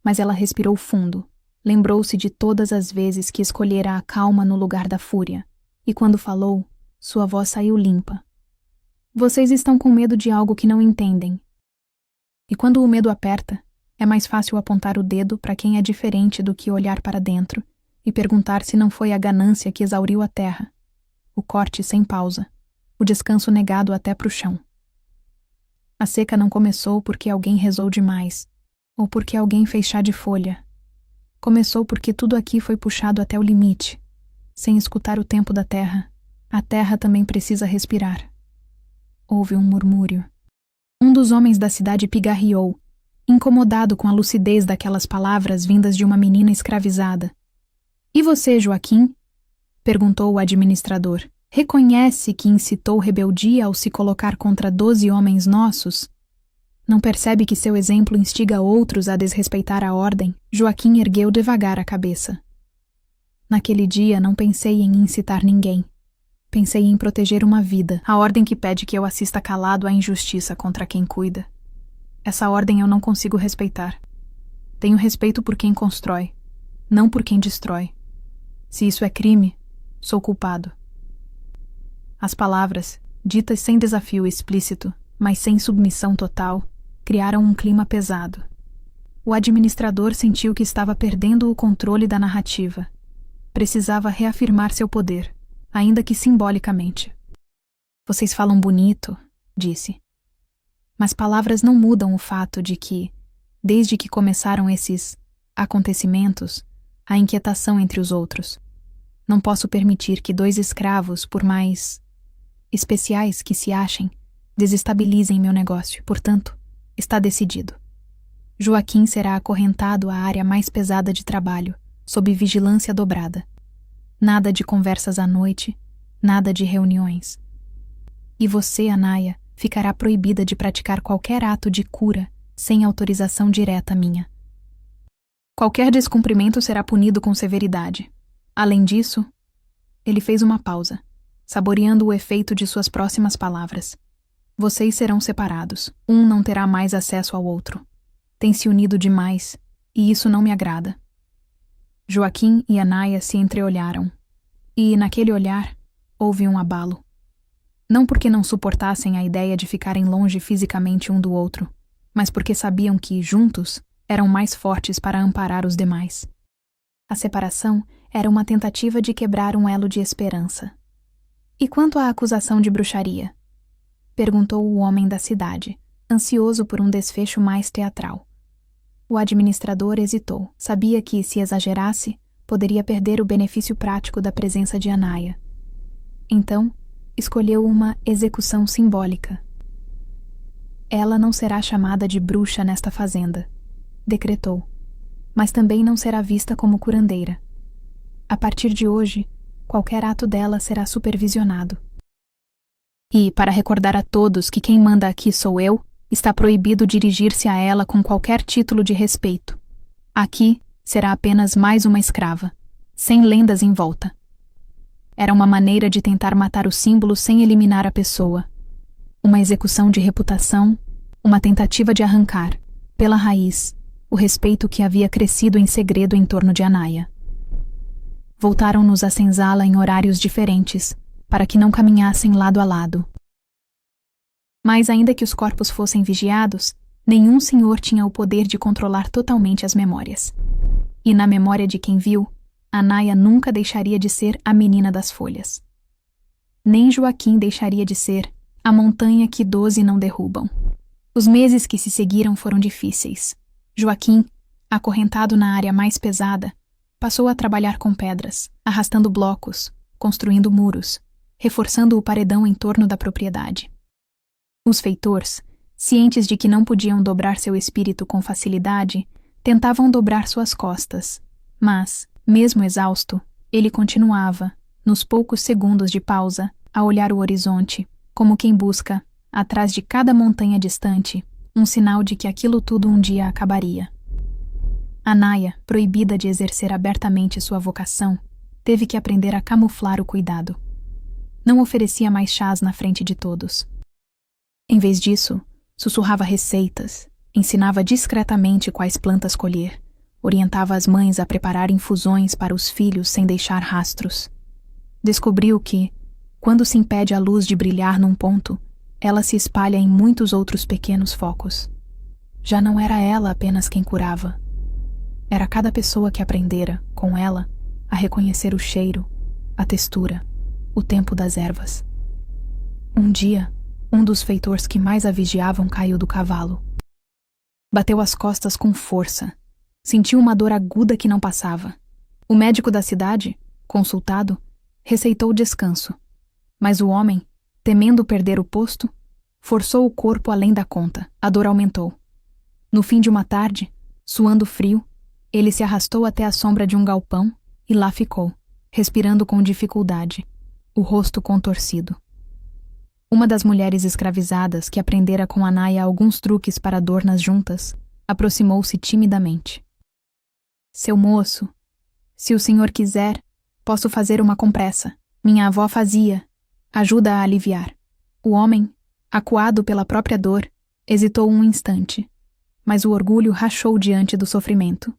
Mas ela respirou fundo, lembrou-se de todas as vezes que escolhera a calma no lugar da fúria, e quando falou, sua voz saiu limpa. Vocês estão com medo de algo que não entendem. E quando o medo aperta, é mais fácil apontar o dedo para quem é diferente do que olhar para dentro e perguntar se não foi a ganância que exauriu a terra, o corte sem pausa, o descanso negado até para o chão. A seca não começou porque alguém rezou demais, ou porque alguém fez chá de folha. Começou porque tudo aqui foi puxado até o limite, sem escutar o tempo da terra. A terra também precisa respirar. Houve um murmúrio. Um dos homens da cidade pigarreou, incomodado com a lucidez daquelas palavras vindas de uma menina escravizada. E você, Joaquim? Perguntou o administrador. Reconhece que incitou rebeldia ao se colocar contra 12 homens nossos? Não percebe que seu exemplo instiga outros a desrespeitar a ordem? Joaquim ergueu devagar a cabeça. Naquele dia não pensei em incitar ninguém. Pensei em proteger uma vida, a ordem que pede que eu assista calado à injustiça contra quem cuida. Essa ordem eu não consigo respeitar. Tenho respeito por quem constrói, não por quem destrói. Se isso é crime, sou culpado. As palavras, ditas sem desafio explícito, mas sem submissão total, criaram um clima pesado. O administrador sentiu que estava perdendo o controle da narrativa. Precisava reafirmar seu poder, ainda que simbolicamente. Vocês falam bonito, disse. Mas palavras não mudam o fato de que, desde que começaram esses acontecimentos, há inquietação entre os outros. Não posso permitir que 2 escravos, por mais especiais que se achem, desestabilizem meu negócio. Portanto, está decidido. Joaquim será acorrentado à área mais pesada de trabalho, sob vigilância dobrada. Nada de conversas à noite, nada de reuniões. E você, Anaia, ficará proibida de praticar qualquer ato de cura sem autorização direta minha. Qualquer descumprimento será punido com severidade. Além disso, ele fez uma pausa, saboreando o efeito de suas próximas palavras. Vocês serão separados. Um não terá mais acesso ao outro. Tem se unido demais, e isso não me agrada. Joaquim e Anaia se entreolharam, e, naquele olhar, houve um abalo. Não porque não suportassem a ideia de ficarem longe fisicamente um do outro, mas porque sabiam que, juntos, eram mais fortes para amparar os demais. A separação era uma tentativa de quebrar um elo de esperança. E quanto à acusação de bruxaria? Perguntou o homem da cidade, ansioso por um desfecho mais teatral. O administrador hesitou. Sabia que, se exagerasse, poderia perder o benefício prático da presença de Anaia. Então, escolheu uma execução simbólica. Ela não será chamada de bruxa nesta fazenda, decretou, mas também não será vista como curandeira. A partir de hoje, qualquer ato dela será supervisionado. E, para recordar a todos que quem manda aqui sou eu, está proibido dirigir-se a ela com qualquer título de respeito. Aqui será apenas mais uma escrava, sem lendas em volta. Era uma maneira de tentar matar o símbolo sem eliminar a pessoa. Uma execução de reputação, uma tentativa de arrancar, pela raiz, o respeito que havia crescido em segredo em torno de Anaia. Voltaram-nos a senzala em horários diferentes, para que não caminhassem lado a lado. Mas ainda que os corpos fossem vigiados, nenhum senhor tinha o poder de controlar totalmente as memórias. E na memória de quem viu, Anaia nunca deixaria de ser a menina das folhas. Nem Joaquim deixaria de ser a montanha que 12 não derrubam. Os meses que se seguiram foram difíceis. Joaquim, acorrentado na área mais pesada, passou a trabalhar com pedras, arrastando blocos, construindo muros, reforçando o paredão em torno da propriedade. Os feitores, cientes de que não podiam dobrar seu espírito com facilidade, tentavam dobrar suas costas, mas, mesmo exausto, ele continuava, nos poucos segundos de pausa, a olhar o horizonte, como quem busca, atrás de cada montanha distante, um sinal de que aquilo tudo um dia acabaria. Anaia, proibida de exercer abertamente sua vocação, teve que aprender a camuflar o cuidado. Não oferecia mais chás na frente de todos. Em vez disso, sussurrava receitas, ensinava discretamente quais plantas colher, orientava as mães a preparar infusões para os filhos sem deixar rastros. Descobriu que, quando se impede a luz de brilhar num ponto, ela se espalha em muitos outros pequenos focos. Já não era ela apenas quem curava. Era cada pessoa que aprendera, com ela, a reconhecer o cheiro, a textura, o tempo das ervas. Um dia, um dos feitores que mais a vigiavam caiu do cavalo. Bateu as costas com força. Sentiu uma dor aguda que não passava. O médico da cidade, consultado, receitou descanso. Mas o homem, temendo perder o posto, forçou o corpo além da conta. A dor aumentou. No fim de uma tarde, suando frio, ele se arrastou até a sombra de um galpão e lá ficou, respirando com dificuldade, o rosto contorcido. Uma das mulheres escravizadas, que aprendera com Anaia alguns truques para a dor nas juntas, aproximou-se timidamente. Seu moço, se o senhor quiser, posso fazer uma compressa. Minha avó fazia. Ajuda a aliviar. O homem, acuado pela própria dor, hesitou um instante, mas o orgulho rachou diante do sofrimento.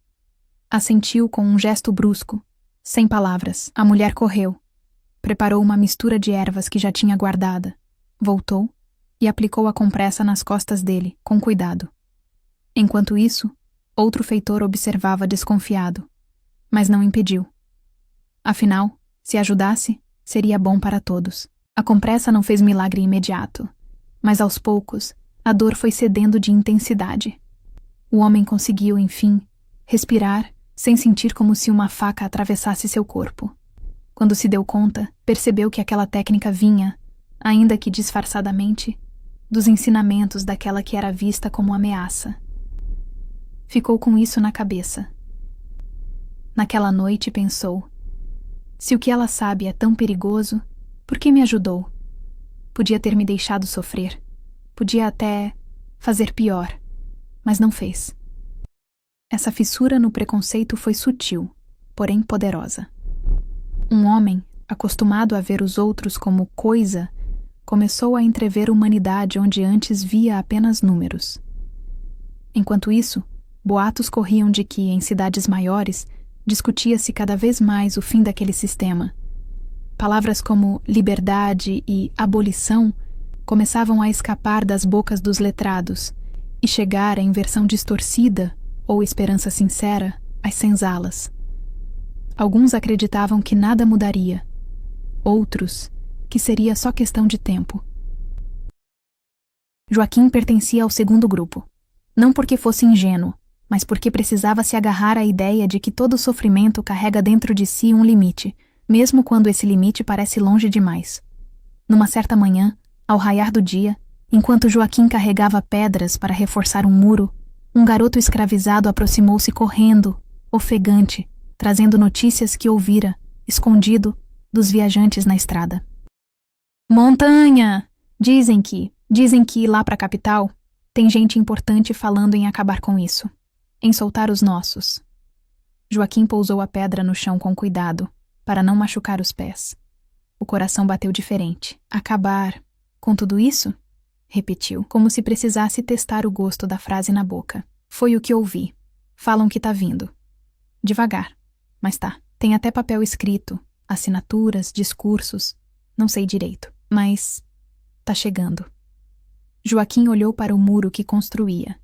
Assentiu com um gesto brusco, sem palavras. A mulher correu. Preparou uma mistura de ervas que já tinha guardada. Voltou e aplicou a compressa nas costas dele, com cuidado. Enquanto isso, outro feitor observava desconfiado, mas não impediu. Afinal, se ajudasse, seria bom para todos. A compressa não fez milagre imediato, mas aos poucos, a dor foi cedendo de intensidade. O homem conseguiu, enfim, respirar sem sentir como se uma faca atravessasse seu corpo. Quando se deu conta, percebeu que aquela técnica vinha, ainda que disfarçadamente, dos ensinamentos daquela que era vista como ameaça. Ficou com isso na cabeça. Naquela noite pensou: se o que ela sabe é tão perigoso, por que me ajudou? Podia ter me deixado sofrer. Podia até fazer pior, mas não fez. Essa fissura no preconceito foi sutil, porém poderosa. Um homem, acostumado a ver os outros como coisa, começou a entrever humanidade onde antes via apenas números. Enquanto isso, boatos corriam de que, em cidades maiores, discutia-se cada vez mais o fim daquele sistema. Palavras como liberdade e abolição começavam a escapar das bocas dos letrados e chegar em versão distorcida, ou esperança sincera, às senzalas. Alguns acreditavam que nada mudaria, outros que seria só questão de tempo. Joaquim pertencia ao segundo grupo, não porque fosse ingênuo, mas porque precisava se agarrar à ideia de que todo sofrimento carrega dentro de si um limite, mesmo quando esse limite parece longe demais. Numa certa manhã, ao raiar do dia, enquanto Joaquim carregava pedras para reforçar um muro, um garoto escravizado aproximou-se correndo, ofegante, trazendo notícias que ouvira, escondido, dos viajantes na estrada. Montanha! Dizem que lá para a capital tem gente importante falando em acabar com isso, em soltar os nossos. Joaquim pousou a pedra no chão com cuidado, para não machucar os pés. O coração bateu diferente. Acabar com tudo isso? Repetiu, como se precisasse testar o gosto da frase na boca. Foi o que ouvi. Falam que tá vindo. Devagar, mas tá. Tem até papel escrito, assinaturas, discursos, não sei direito, mas tá chegando. Joaquim olhou para o muro que construía.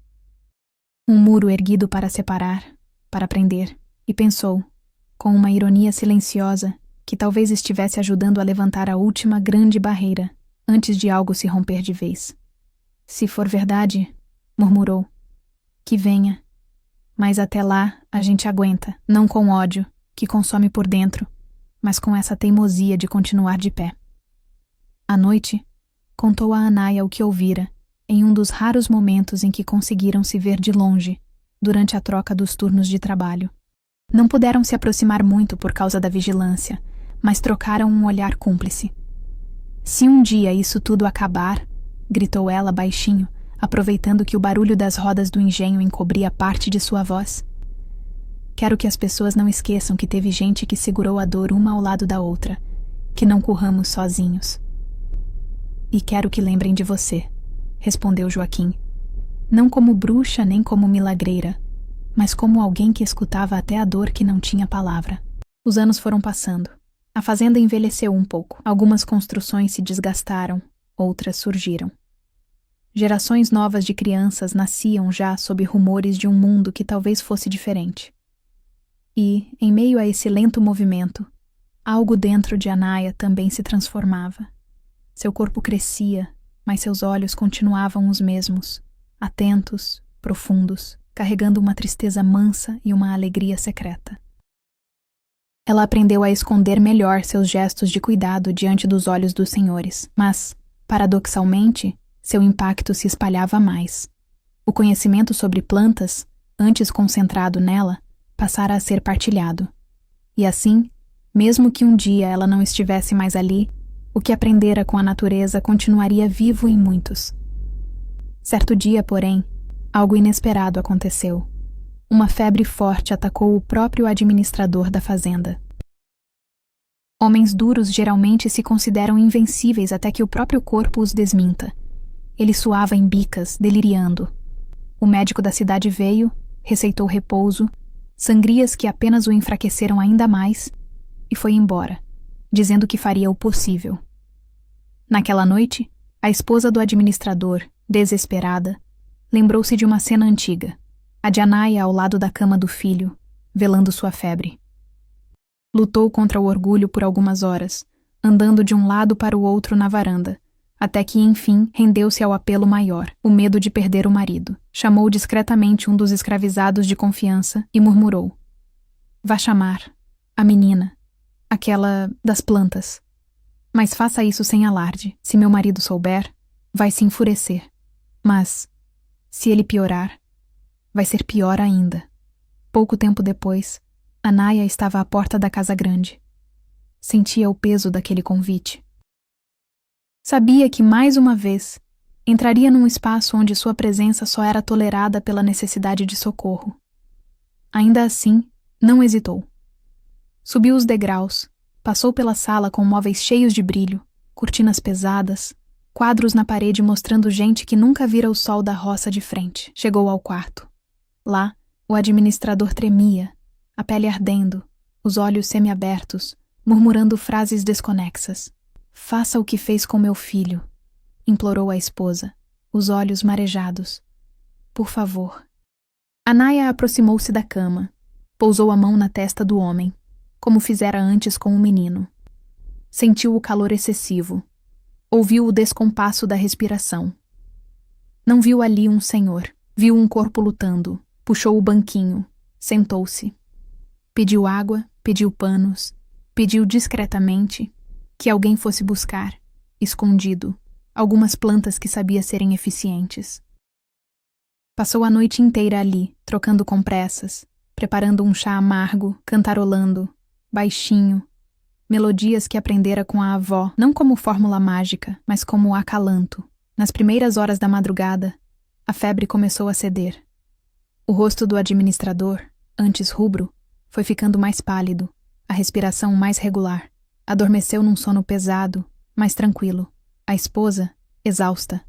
Um muro erguido para separar, para prender, e pensou, com uma ironia silenciosa, que talvez estivesse ajudando a levantar a última grande barreira, antes de algo se romper de vez. Se for verdade, murmurou, que venha. Mas até lá a gente aguenta, não com ódio, que consome por dentro, mas com essa teimosia de continuar de pé. À noite, contou a Anaia o que ouvira, em um dos raros momentos em que conseguiram se ver de longe, durante a troca dos turnos de trabalho. Não puderam se aproximar muito por causa da vigilância, mas trocaram um olhar cúmplice. Se um dia isso tudo acabar, gritou ela baixinho, aproveitando que o barulho das rodas do engenho encobria parte de sua voz. Quero que as pessoas não esqueçam que teve gente que segurou a dor uma ao lado da outra, que não corramos sozinhos. E quero que lembrem de você, respondeu Joaquim, não como bruxa nem como milagreira, mas como alguém que escutava até a dor que não tinha palavra. Os anos foram passando. A fazenda envelheceu um pouco. Algumas construções se desgastaram, outras surgiram. Gerações novas de crianças nasciam já sob rumores de um mundo que talvez fosse diferente. E, em meio a esse lento movimento, algo dentro de Anaia também se transformava. Seu corpo crescia, mas seus olhos continuavam os mesmos, atentos, profundos, carregando uma tristeza mansa e uma alegria secreta. Ela aprendeu a esconder melhor seus gestos de cuidado diante dos olhos dos senhores, mas, paradoxalmente, seu impacto se espalhava mais. O conhecimento sobre plantas, antes concentrado nela, passara a ser partilhado. E assim, mesmo que um dia ela não estivesse mais ali, o que aprendera com a natureza continuaria vivo em muitos. Certo dia, porém, algo inesperado aconteceu. Uma febre forte atacou o próprio administrador da fazenda. Homens duros geralmente se consideram invencíveis até que o próprio corpo os desminta. Ele suava em bicas, deliriando. O médico da cidade veio, receitou repouso, sangrias que apenas o enfraqueceram ainda mais, e foi embora, dizendo que faria o possível. Naquela noite, a esposa do administrador, desesperada, lembrou-se de uma cena antiga, a de Anaia ao lado da cama do filho, velando sua febre. Lutou contra o orgulho por algumas horas, andando de um lado para o outro na varanda, até que, enfim, rendeu-se ao apelo maior, o medo de perder o marido. Chamou discretamente um dos escravizados de confiança e murmurou: "Vá chamar a menina, aquela das plantas. Mas faça isso sem alarde. Se meu marido souber, vai se enfurecer. Mas, se ele piorar, vai ser pior ainda." Pouco tempo depois, Anaia estava à porta da casa grande. Sentia o peso daquele convite. Sabia que, mais uma vez, entraria num espaço onde sua presença só era tolerada pela necessidade de socorro. Ainda assim, não hesitou. Subiu os degraus, passou pela sala com móveis cheios de brilho, cortinas pesadas, quadros na parede mostrando gente que nunca vira o sol da roça de frente. Chegou ao quarto. Lá, o administrador tremia, a pele ardendo, os olhos semiabertos, murmurando frases desconexas. Faça o que fez com meu filho, implorou a esposa, os olhos marejados. Por favor. Anaya aproximou-se da cama, pousou a mão na testa do homem, como fizera antes com o menino. Sentiu o calor excessivo. Ouviu o descompasso da respiração. Não viu ali um senhor. Viu um corpo lutando. Puxou o banquinho. Sentou-se. Pediu água, pediu panos. Pediu discretamente que alguém fosse buscar, escondido, algumas plantas que sabia serem eficientes. Passou a noite inteira ali, trocando compressas, preparando um chá amargo, cantarolando, baixinho, melodias que aprendera com a avó, não como fórmula mágica, mas como acalanto. Nas primeiras horas da madrugada, a febre começou a ceder. O rosto do administrador, antes rubro, foi ficando mais pálido, a respiração mais regular. Adormeceu num sono pesado, mas tranquilo. A esposa, exausta,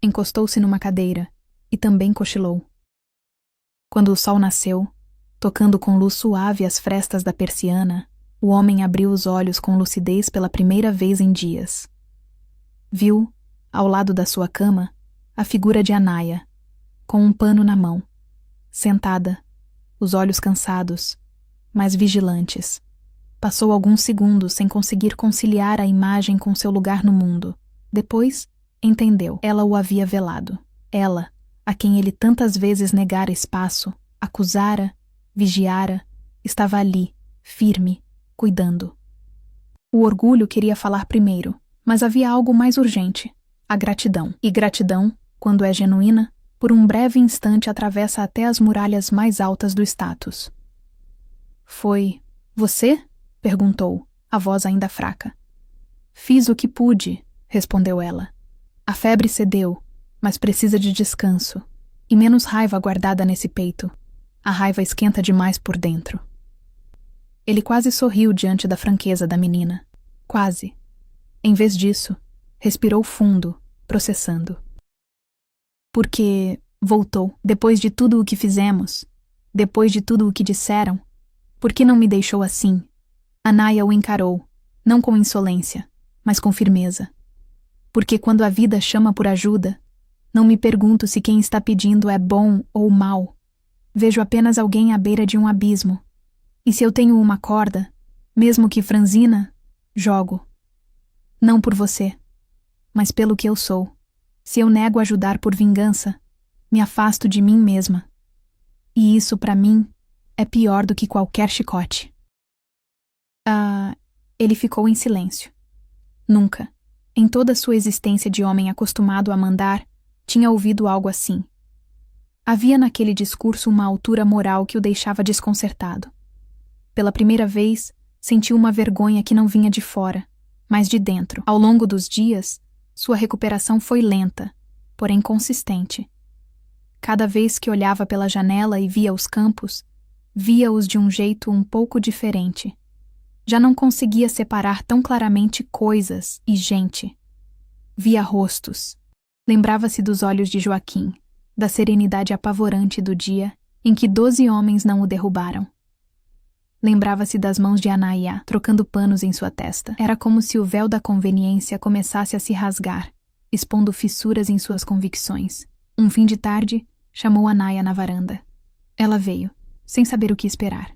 encostou-se numa cadeira e também cochilou. Quando o sol nasceu, tocando com luz suave as frestas da persiana, o homem abriu os olhos com lucidez pela primeira vez em dias. Viu, ao lado da sua cama, a figura de Anaya, com um pano na mão, sentada, os olhos cansados, mas vigilantes. Passou alguns segundos sem conseguir conciliar a imagem com seu lugar no mundo. Depois, entendeu. Ela o havia velado. Ela, a quem ele tantas vezes negara espaço, acusara, vigiara, estava ali, firme, cuidando. O orgulho queria falar primeiro, mas havia algo mais urgente, a gratidão. E gratidão, quando é genuína, por um breve instante atravessa até as muralhas mais altas do status. Foi você? Perguntou, a voz ainda fraca. Fiz o que pude, respondeu ela. A febre cedeu, mas precisa de descanso, e menos raiva guardada nesse peito. A raiva esquenta demais por dentro. Ele quase sorriu diante da franqueza da menina. Quase. Em vez disso, respirou fundo, processando. Porque, voltou, depois de tudo o que fizemos, depois de tudo o que disseram, por que não me deixou assim? Anaya o encarou, não com insolência, mas com firmeza. Porque quando a vida chama por ajuda, não me pergunto se quem está pedindo é bom ou mau. Vejo apenas alguém à beira de um abismo. E se eu tenho uma corda, mesmo que franzina, jogo. Não por você, mas pelo que eu sou. Se eu nego ajudar por vingança, me afasto de mim mesma. E isso, para mim, é pior do que qualquer chicote. Ele ficou em silêncio. Nunca, em toda sua existência de homem acostumado a mandar, tinha ouvido algo assim. Havia naquele discurso uma altura moral que o deixava desconcertado. Pela primeira vez, sentiu uma vergonha que não vinha de fora, mas de dentro. Ao longo dos dias, sua recuperação foi lenta, porém consistente. Cada vez que olhava pela janela e via os campos, via-os de um jeito um pouco diferente. Já não conseguia separar tão claramente coisas e gente. Via rostos. Lembrava-se dos olhos de Joaquim, da serenidade apavorante do dia em que 12 homens não o derrubaram. Lembrava-se das mãos de Anaya, trocando panos em sua testa. Era como se o véu da conveniência começasse a se rasgar, expondo fissuras em suas convicções. Um fim de tarde, chamou Anaya na varanda. Ela veio, sem saber o que esperar.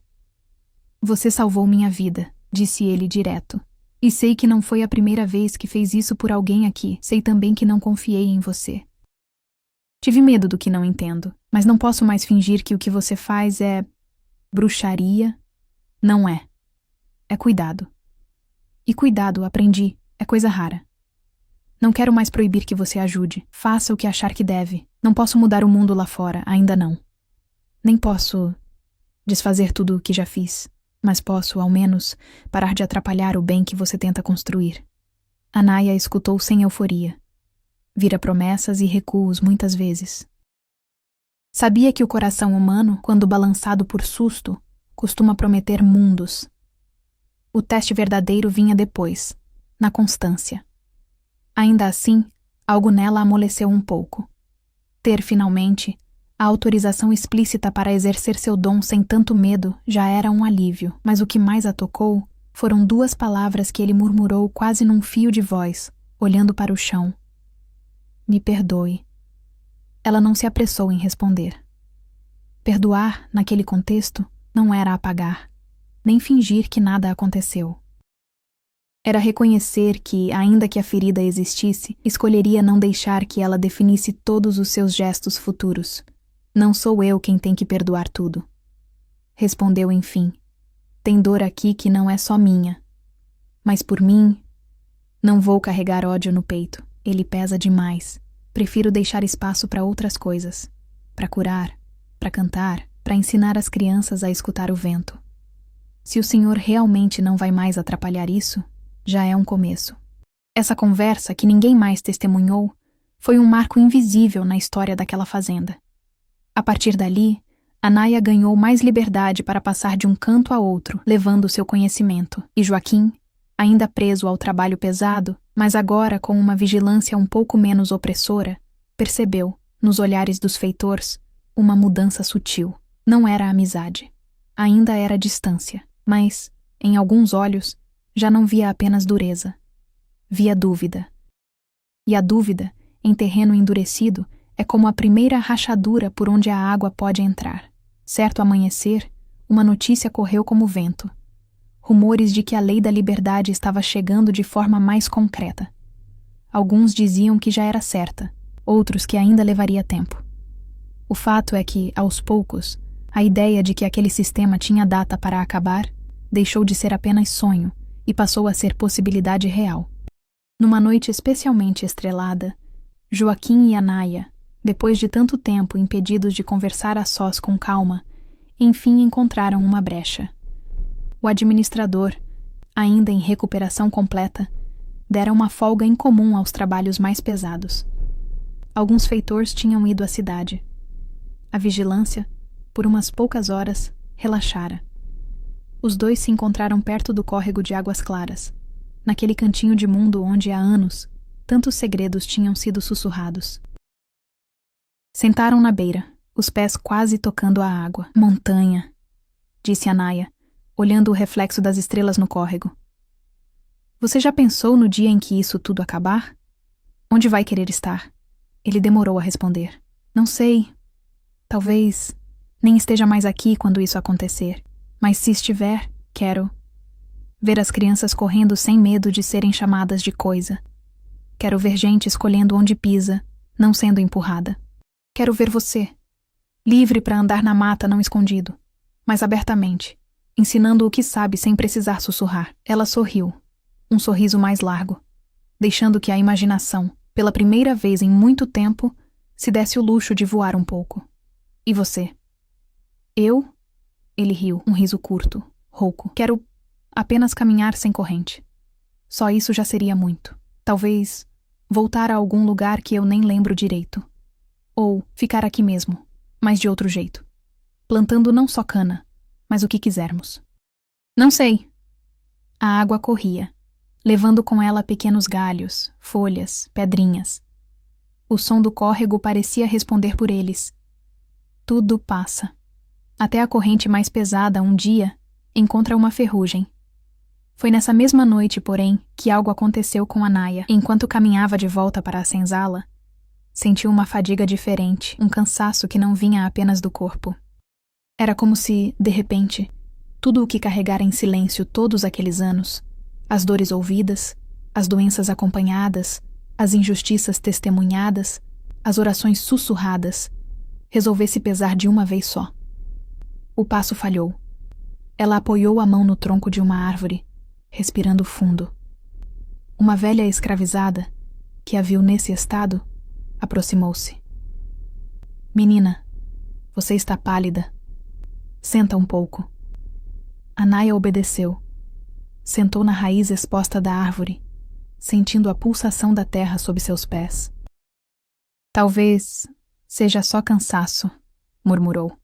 Você salvou minha vida, disse ele direto. E sei que não foi a primeira vez que fez isso por alguém aqui. Sei também que não confiei em você. Tive medo do que não entendo, mas não posso mais fingir que o que você faz é bruxaria. Não é. É cuidado. E cuidado, aprendi, é coisa rara. Não quero mais proibir que você ajude. Faça o que achar que deve. Não posso mudar o mundo lá fora, ainda não. Nem posso desfazer tudo o que já fiz, mas posso, ao menos, parar de atrapalhar o bem que você tenta construir. Anaya escutou sem euforia. Vira promessas e recuos muitas vezes. Sabia que o coração humano, quando balançado por susto, costuma prometer mundos. O teste verdadeiro vinha depois, na constância. Ainda assim, algo nela amoleceu um pouco. Ter, finalmente, a autorização explícita para exercer seu dom sem tanto medo já era um alívio, mas o que mais a tocou Foram 2 palavras que ele murmurou quase num fio de voz, olhando para o chão. Me perdoe. Ela não se apressou em responder. Perdoar, naquele contexto, não era apagar, nem fingir que nada aconteceu. Era reconhecer que, ainda que a ferida existisse, escolheria não deixar que ela definisse todos os seus gestos futuros. Não sou eu quem tem que perdoar tudo. Respondeu enfim. Tem dor aqui que não é só minha. Mas por mim, não vou carregar ódio no peito. Ele pesa demais. Prefiro deixar espaço para outras coisas. Para curar, para cantar, para ensinar as crianças a escutar o vento. Se o senhor realmente não vai mais atrapalhar isso, já é um começo. Essa conversa, que ninguém mais testemunhou, foi um marco invisível na história daquela fazenda. A partir dali, Anaia ganhou mais liberdade para passar de um canto a outro, levando seu conhecimento, e Joaquim, ainda preso ao trabalho pesado, mas agora com uma vigilância um pouco menos opressora, percebeu, nos olhares dos feitores, uma mudança sutil. Não era amizade. Ainda era distância, mas, em alguns olhos, já não via apenas dureza. Via dúvida. E a dúvida, em terreno endurecido, é como a primeira rachadura por onde a água pode entrar. Certo amanhecer, uma notícia correu como vento. Rumores de que a lei da liberdade estava chegando de forma mais concreta. Alguns diziam que já era certa, outros que ainda levaria tempo. O fato é que, aos poucos, a ideia de que aquele sistema tinha data para acabar deixou de ser apenas sonho e passou a ser possibilidade real. Numa noite especialmente estrelada, Joaquim e Anaia, depois de tanto tempo impedidos de conversar a sós com calma, enfim encontraram uma brecha. O administrador, ainda em recuperação completa, dera uma folga incomum aos trabalhos mais pesados. Alguns feitores tinham ido à cidade. A vigilância, por umas poucas horas, relaxara. Os 2 se encontraram perto do córrego de Águas Claras, naquele cantinho de mundo onde há anos tantos segredos tinham sido sussurrados. Sentaram na beira, os pés quase tocando a água. Montanha, disse Anaia, olhando o reflexo das estrelas no córrego. Você já pensou no dia em que isso tudo acabar? Onde vai querer estar? Ele demorou a responder. Não sei. Talvez nem esteja mais aqui quando isso acontecer. Mas se estiver, quero ver as crianças correndo sem medo de serem chamadas de coisa. Quero ver gente escolhendo onde pisa, não sendo empurrada. Quero ver você, livre para andar na mata não escondido, mas abertamente, ensinando o que sabe sem precisar sussurrar. Ela sorriu, um sorriso mais largo, deixando que a imaginação, pela primeira vez em muito tempo, se desse o luxo de voar um pouco. E você? Eu? Ele riu, um riso curto, rouco. Quero apenas caminhar sem corrente. Só isso já seria muito. Talvez voltar a algum lugar que eu nem lembro direito. Ou ficar aqui mesmo, mas de outro jeito. Plantando não só cana, mas o que quisermos. Não sei. A água corria, levando com ela pequenos galhos, folhas, pedrinhas. O som do córrego parecia responder por eles. Tudo passa. Até a corrente mais pesada, um dia, encontra uma ferrugem. Foi nessa mesma noite, porém, que algo aconteceu com Anaia. Enquanto caminhava de volta para a senzala, sentiu uma fadiga diferente, um cansaço que não vinha apenas do corpo. Era como se, de repente, tudo o que carregara em silêncio todos aqueles anos, as dores ouvidas, as doenças acompanhadas, as injustiças testemunhadas, as orações sussurradas, resolvesse pesar de uma vez só. O passo falhou. Ela apoiou a mão no tronco de uma árvore, respirando fundo. Uma velha escravizada, que a viu nesse estado, aproximou-se. Menina, você está pálida. Senta um pouco. Anaia obedeceu. Sentou na raiz exposta da árvore, sentindo a pulsação da terra sob seus pés. Talvez seja só cansaço, murmurou.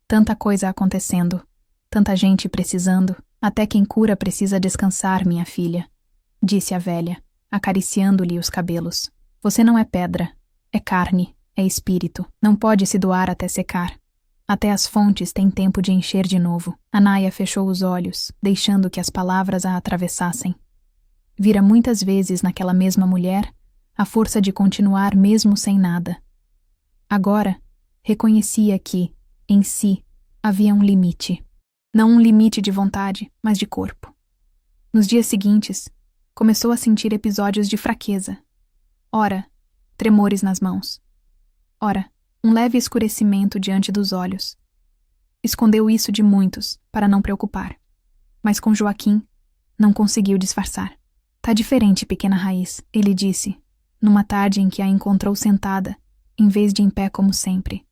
Tanta coisa acontecendo, tanta gente precisando, até quem cura precisa descansar, minha filha, disse a velha, acariciando-lhe os cabelos. Você não é pedra, é carne, é espírito, não pode se doar até secar. Até as fontes têm tempo de encher de novo. Anaya fechou os olhos, deixando que as palavras a atravessassem. Vira muitas vezes naquela mesma mulher a força de continuar mesmo sem nada. Agora, reconhecia que, em si, havia um limite. Não um limite de vontade, mas de corpo. Nos dias seguintes, começou a sentir episódios de fraqueza. Ora, tremores nas mãos. Ora, um leve escurecimento diante dos olhos. Escondeu isso de muitos, para não preocupar. Mas com Joaquim, não conseguiu disfarçar. Tá diferente, pequena raiz, ele disse, numa tarde em que a encontrou sentada, em vez de em pé como sempre.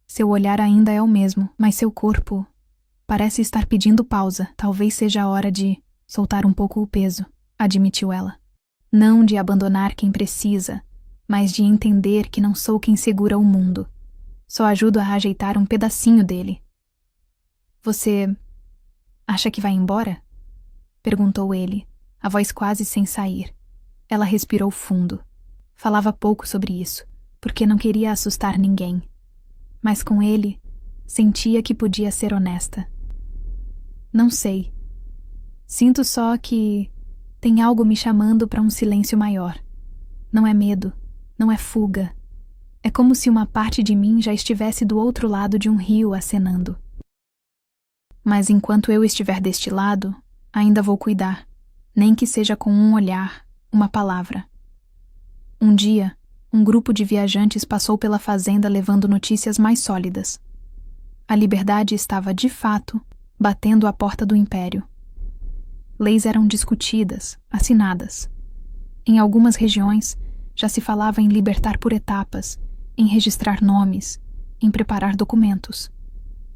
Seu olhar ainda é o mesmo, mas seu corpo parece estar pedindo pausa. Talvez seja a hora de soltar um pouco o peso, admitiu ela. Não de abandonar quem precisa, mas de entender que não sou quem segura o mundo. Só ajudo a ajeitar um pedacinho dele. Você acha que vai embora? Perguntou ele, a voz quase sem sair. Ela respirou fundo. Falava pouco sobre isso, porque não queria assustar ninguém. Mas com ele, sentia que podia ser honesta. Não sei. Sinto só que tem algo me chamando para um silêncio maior. Não é medo, não é fuga. É como se uma parte de mim já estivesse do outro lado de um rio acenando. Mas enquanto eu estiver deste lado, ainda vou cuidar, nem que seja com um olhar, uma palavra. Um dia, um grupo de viajantes passou pela fazenda levando notícias mais sólidas. A liberdade estava, de fato, batendo à porta do império. Leis eram discutidas, assinadas. Em algumas regiões, já se falava em libertar por etapas, em registrar nomes, em preparar documentos.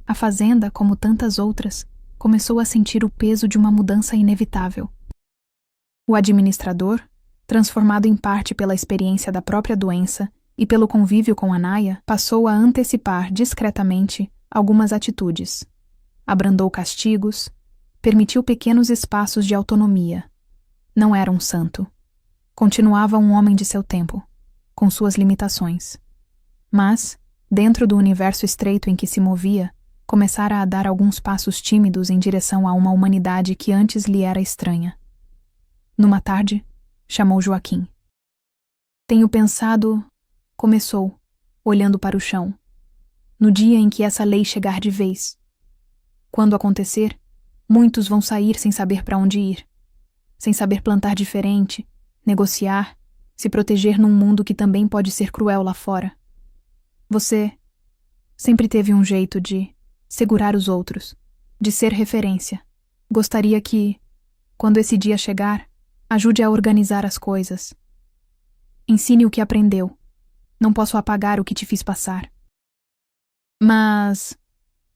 A fazenda, como tantas outras, começou a sentir o peso de uma mudança inevitável. O administrador, transformado em parte pela experiência da própria doença e pelo convívio com Anaya, passou a antecipar discretamente algumas atitudes. Abrandou castigos, permitiu pequenos espaços de autonomia. Não era um santo. Continuava um homem de seu tempo, com suas limitações. Mas, dentro do universo estreito em que se movia, começara a dar alguns passos tímidos em direção a uma humanidade que antes lhe era estranha. Numa tarde, chamou Joaquim. Tenho pensado... Começou, olhando para o chão. No dia em que essa lei chegar de vez. Quando acontecer, muitos vão sair sem saber para onde ir. Sem saber plantar diferente, negociar, se proteger num mundo que também pode ser cruel lá fora. Você sempre teve um jeito de segurar os outros, de ser referência. Gostaria que, quando esse dia chegar, ajude a organizar as coisas. Ensine o que aprendeu. Não posso apagar o que te fiz passar. Mas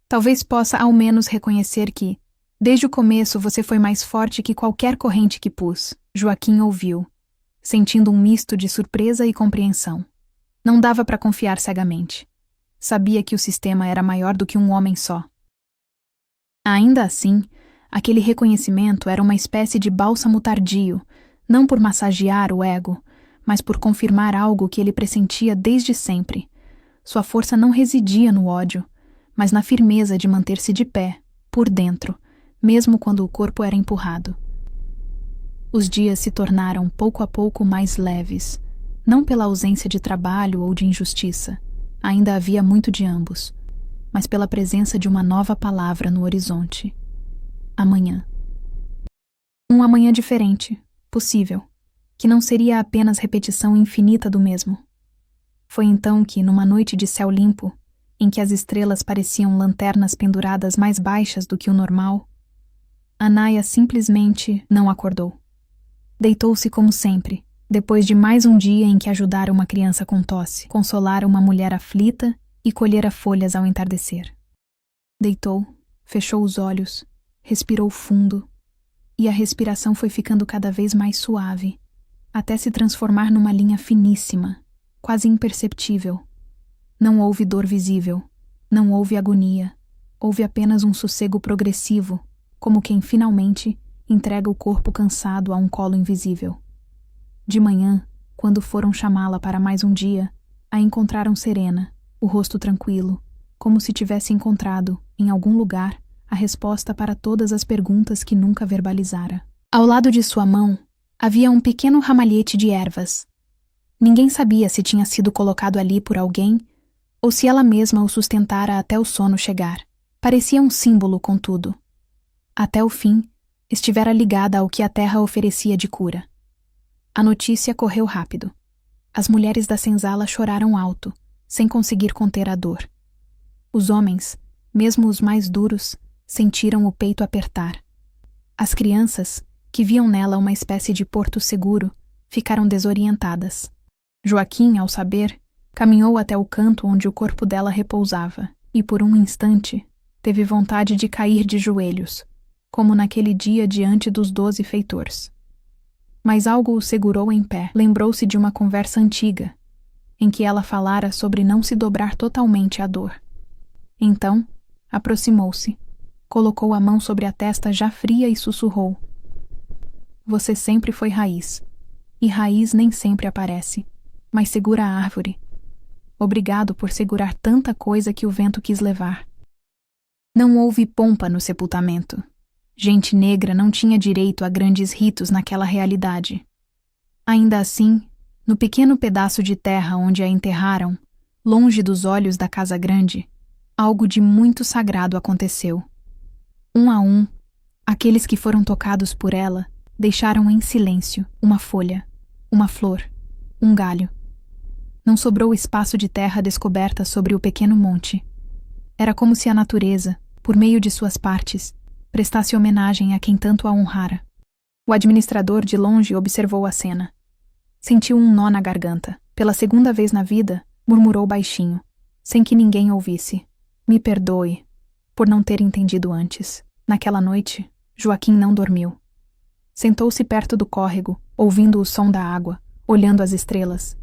talvez possa ao menos reconhecer que, desde o começo, você foi mais forte que qualquer corrente que pus. Joaquim ouviu, sentindo um misto de surpresa e compreensão. Não dava para confiar cegamente. Sabia que o sistema era maior do que um homem só. Ainda assim, aquele reconhecimento era uma espécie de bálsamo tardio, não por massagear o ego, mas por confirmar algo que ele pressentia desde sempre. Sua força não residia no ódio, mas na firmeza de manter-se de pé, por dentro, mesmo quando o corpo era empurrado. Os dias se tornaram pouco a pouco mais leves, não pela ausência de trabalho ou de injustiça, ainda havia muito de ambos, mas pela presença de uma nova palavra no horizonte. Amanhã. Um amanhã diferente, possível, que não seria apenas repetição infinita do mesmo. Foi então que, numa noite de céu limpo, em que as estrelas pareciam lanternas penduradas mais baixas do que o normal, Anaya simplesmente não acordou. Deitou-se como sempre, depois de mais um dia em que ajudara uma criança com tosse, consolara uma mulher aflita e colhera folhas ao entardecer. Deitou, fechou os olhos, respirou fundo, e a respiração foi ficando cada vez mais suave, até se transformar numa linha finíssima, quase imperceptível. Não houve dor visível, não houve agonia, houve apenas um sossego progressivo, como quem finalmente entrega o corpo cansado a um colo invisível. De manhã, quando foram chamá-la para mais um dia, a encontraram serena, o rosto tranquilo, como se tivesse encontrado, em algum lugar, a resposta para todas as perguntas que nunca verbalizara. Ao lado de sua mão, havia um pequeno ramalhete de ervas. Ninguém sabia se tinha sido colocado ali por alguém ou se ela mesma o sustentara até o sono chegar. Parecia um símbolo, contudo. Até o fim, estivera ligada ao que a terra oferecia de cura. A notícia correu rápido. As mulheres da senzala choraram alto, sem conseguir conter a dor. Os homens, mesmo os mais duros, sentiram o peito apertar. As crianças, que viam nela uma espécie de porto seguro, ficaram desorientadas. Joaquim, ao saber, caminhou até o canto onde o corpo dela repousava e, por um instante, teve vontade de cair de joelhos, como naquele dia diante dos 12 feitores. Mas algo o segurou em pé. Lembrou-se de uma conversa antiga, em que ela falara sobre não se dobrar totalmente à dor. Então, aproximou-se, colocou a mão sobre a testa já fria e sussurrou: "Você sempre foi raiz, e raiz nem sempre aparece, mas segura a árvore. Obrigado por segurar tanta coisa que o vento quis levar." Não houve pompa no sepultamento. Gente negra não tinha direito a grandes ritos naquela realidade. Ainda assim, no pequeno pedaço de terra onde a enterraram, longe dos olhos da casa grande, algo de muito sagrado aconteceu. Um a um, aqueles que foram tocados por ela deixaram em silêncio uma folha, uma flor, um galho. Não sobrou espaço de terra descoberta sobre o pequeno monte. Era como se a natureza, por meio de suas partes, prestasse homenagem a quem tanto a honrara. O administrador de longe observou a cena. Sentiu um nó na garganta. Pela segunda vez na vida, murmurou baixinho, sem que ninguém ouvisse: "Me perdoe por não ter entendido antes." Naquela noite, Joaquim não dormiu. Sentou-se perto do córrego, ouvindo o som da água, olhando as estrelas.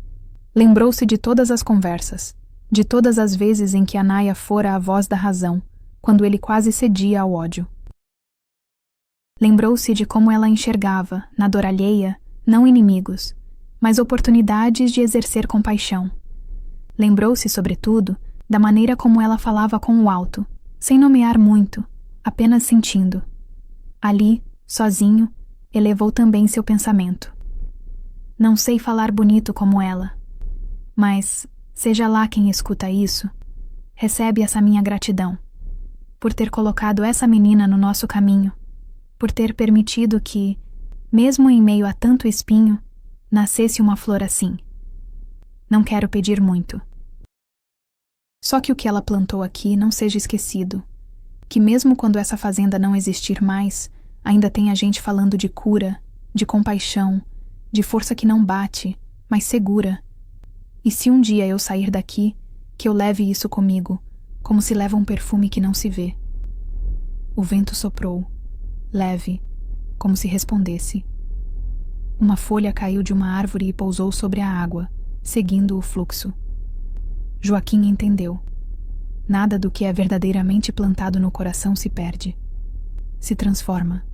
Lembrou-se de todas as conversas, de todas as vezes em que a Naia fora a voz da razão, quando ele quase cedia ao ódio. Lembrou-se de como ela enxergava, na dor alheia, não inimigos, mas oportunidades de exercer compaixão. Lembrou-se, sobretudo, da maneira como ela falava com o alto, sem nomear muito, apenas sentindo. Ali, sozinho, elevou também seu pensamento. Não sei falar bonito como ela, mas, seja lá quem escuta isso, recebe essa minha gratidão, por ter colocado essa menina no nosso caminho, por ter permitido que, mesmo em meio a tanto espinho, nascesse uma flor assim. Não quero pedir muito. Só que o que ela plantou aqui não seja esquecido, que mesmo quando essa fazenda não existir mais, ainda tenha gente falando de cura, de compaixão, de força que não bate, mas segura. E se um dia eu sair daqui, que eu leve isso comigo, como se leva um perfume que não se vê. O vento soprou, leve, como se respondesse. Uma folha caiu de uma árvore e pousou sobre a água, seguindo o fluxo. Joaquim entendeu. Nada do que é verdadeiramente plantado no coração se perde. Se transforma.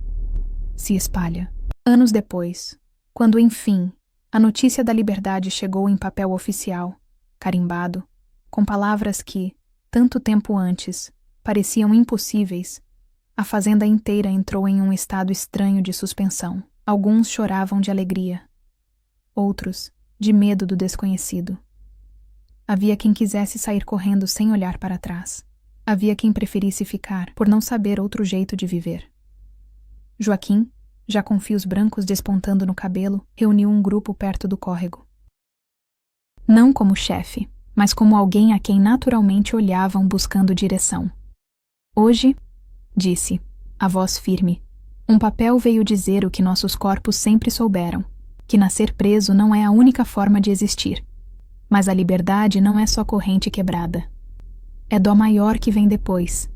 Se espalha. Anos depois, quando enfim a notícia da liberdade chegou em papel oficial, carimbado, com palavras que, tanto tempo antes, pareciam impossíveis, a fazenda inteira entrou em um estado estranho de suspensão. Alguns choravam de alegria, outros de medo do desconhecido. Havia quem quisesse sair correndo sem olhar para trás. Havia quem preferisse ficar, por não saber outro jeito de viver. Joaquim, já com fios brancos despontando no cabelo, reuniu um grupo perto do córrego. Não como chefe, mas como alguém a quem naturalmente olhavam buscando direção. "Hoje", disse, a voz firme, "um papel veio dizer o que nossos corpos sempre souberam, que nascer preso não é a única forma de existir. Mas a liberdade não é só corrente quebrada. É dó maior que vem depois.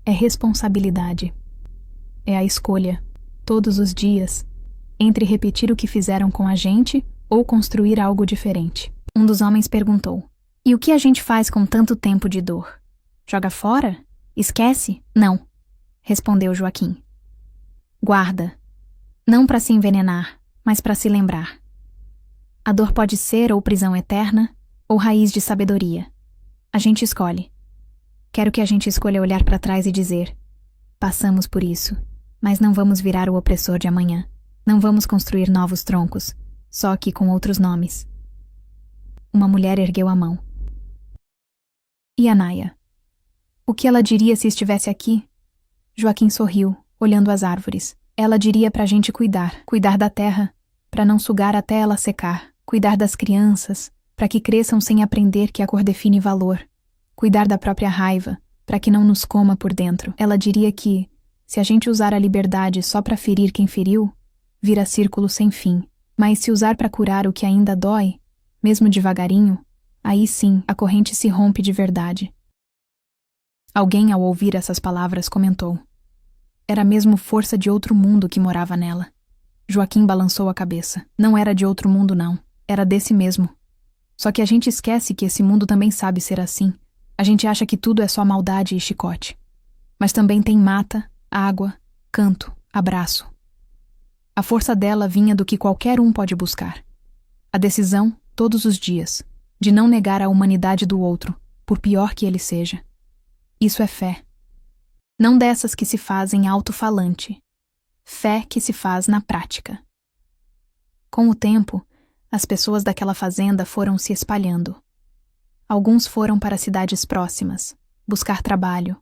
É responsabilidade. É a escolha, todos os dias, entre repetir o que fizeram com a gente ou construir algo diferente." Um dos homens perguntou: "E o que a gente faz com tanto tempo de dor? Joga fora? Esquece?" "Não", respondeu Joaquim. "Guarda. Não para se envenenar, mas para se lembrar. A dor pode ser ou prisão eterna, ou raiz de sabedoria. A gente escolhe. Quero que a gente escolha olhar para trás e dizer: passamos por isso, mas não vamos virar o opressor de amanhã. Não vamos construir novos troncos, só que com outros nomes. Uma mulher ergueu a mão. E Anaia? O que ela diria se estivesse aqui? Joaquim sorriu, olhando as árvores. Ela diria pra gente cuidar da terra, pra não sugar até ela secar, cuidar das crianças, pra que cresçam sem aprender que a cor define valor, cuidar da própria raiva, pra que não nos coma por dentro. Ela diria que, se a gente usar a liberdade só pra ferir quem feriu, vira círculo sem fim. Mas se usar pra curar o que ainda dói, mesmo devagarinho, aí sim a corrente se rompe de verdade. Alguém, ao ouvir essas palavras, comentou: era mesmo força de outro mundo que morava nela. Joaquim balançou a cabeça. Não era de outro mundo, não. Era desse mesmo. Só que a gente esquece que esse mundo também sabe ser assim. A gente acha que tudo é só maldade e chicote. Mas também tem mata, água, canto, abraço. A força dela vinha do que qualquer um pode buscar. A decisão, todos os dias, de não negar a humanidade do outro, por pior que ele seja. Isso é fé. Não dessas que se fazem alto-falante. Fé que se faz na prática. Com o tempo, as pessoas daquela fazenda foram se espalhando. Alguns foram para cidades próximas, buscar trabalho.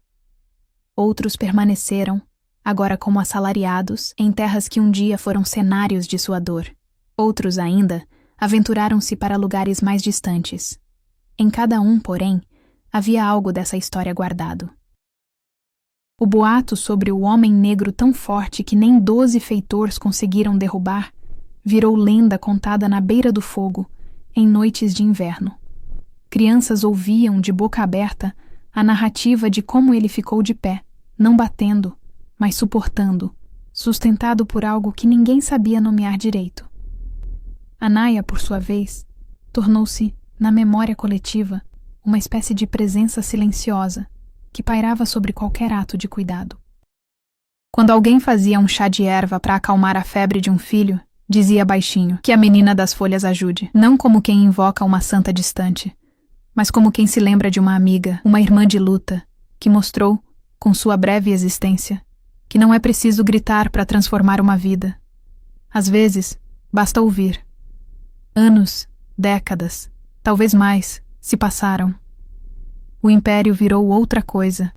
Outros permaneceram, agora como assalariados, em terras que um dia foram cenários de sua dor. Outros ainda aventuraram-se para lugares mais distantes. Em cada um, porém, havia algo dessa história guardado. O boato sobre o homem negro tão forte que nem 12 feitores conseguiram derrubar virou lenda contada na beira do fogo, em noites de inverno. Crianças ouviam de boca aberta a narrativa de como ele ficou de pé, não batendo, mas suportando, sustentado por algo que ninguém sabia nomear direito. Anaia, por sua vez, tornou-se, na memória coletiva, uma espécie de presença silenciosa que pairava sobre qualquer ato de cuidado. Quando alguém fazia um chá de erva para acalmar a febre de um filho, dizia baixinho: que a menina das folhas ajude, não como quem invoca uma santa distante, mas como quem se lembra de uma amiga, uma irmã de luta, que mostrou, com sua breve existência, que não é preciso gritar para transformar uma vida. Às vezes, basta ouvir. Anos, décadas, talvez mais, se passaram. O império virou outra coisa.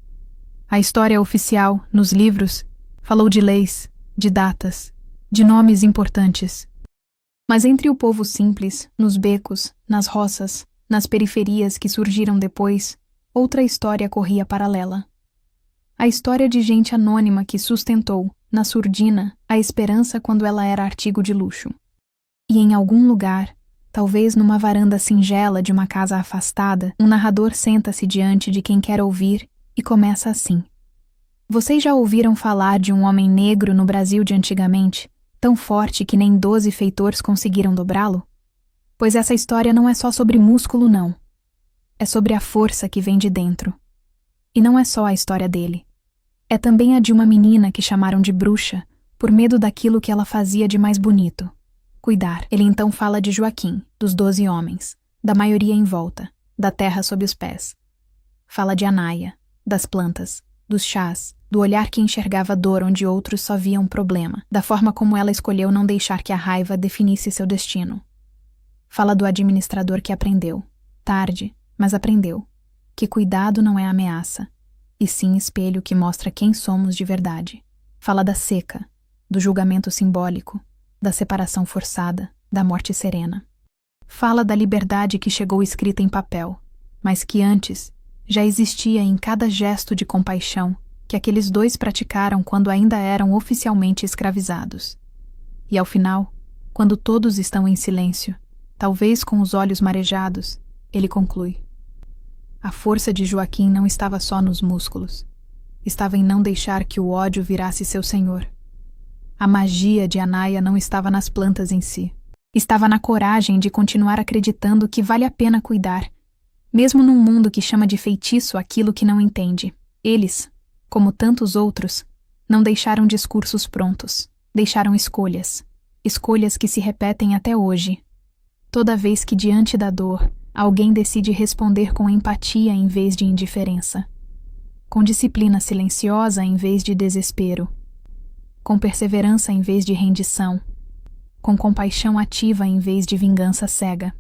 A história oficial, nos livros, falou de leis, de datas, de nomes importantes. Mas entre o povo simples, nos becos, nas roças, nas periferias que surgiram depois, outra história corria paralela. A história de gente anônima que sustentou, na surdina, a esperança quando ela era artigo de luxo. E em algum lugar, talvez numa varanda singela de uma casa afastada, um narrador senta-se diante de quem quer ouvir e começa assim: vocês já ouviram falar de um homem negro no Brasil de antigamente, tão forte que nem 12 feitores conseguiram dobrá-lo? Pois essa história não é só sobre músculo, não. É sobre a força que vem de dentro. E não é só a história dele. É também a de uma menina que chamaram de bruxa, por medo daquilo que ela fazia de mais bonito: cuidar. Ele então fala de Joaquim, dos 12 homens, da maioria em volta, da terra sob os pés. Fala de Anaia, das plantas, dos chás, do olhar que enxergava dor onde outros só viam problema, da forma como ela escolheu não deixar que a raiva definisse seu destino. Fala do administrador que aprendeu, tarde, mas aprendeu, que cuidado não é ameaça, e sim espelho que mostra quem somos de verdade. Fala da seca, do julgamento simbólico, da separação forçada, da morte serena. Fala da liberdade que chegou escrita em papel, mas que antes já existia em cada gesto de compaixão que aqueles dois praticaram quando ainda eram oficialmente escravizados. E ao final, quando todos estão em silêncio, talvez com os olhos marejados, ele conclui: a força de Joaquim não estava só nos músculos, estava em não deixar que o ódio virasse seu senhor. A magia de Anaia não estava nas plantas em si. Estava na coragem de continuar acreditando que vale a pena cuidar, mesmo num mundo que chama de feitiço aquilo que não entende. Eles, como tantos outros, não deixaram discursos prontos, deixaram escolhas. Escolhas que se repetem até hoje. Toda vez que diante da dor, alguém decide responder com empatia em vez de indiferença. com disciplina silenciosa em vez de desespero, com perseverança em vez de rendição, com compaixão ativa em vez de vingança cega.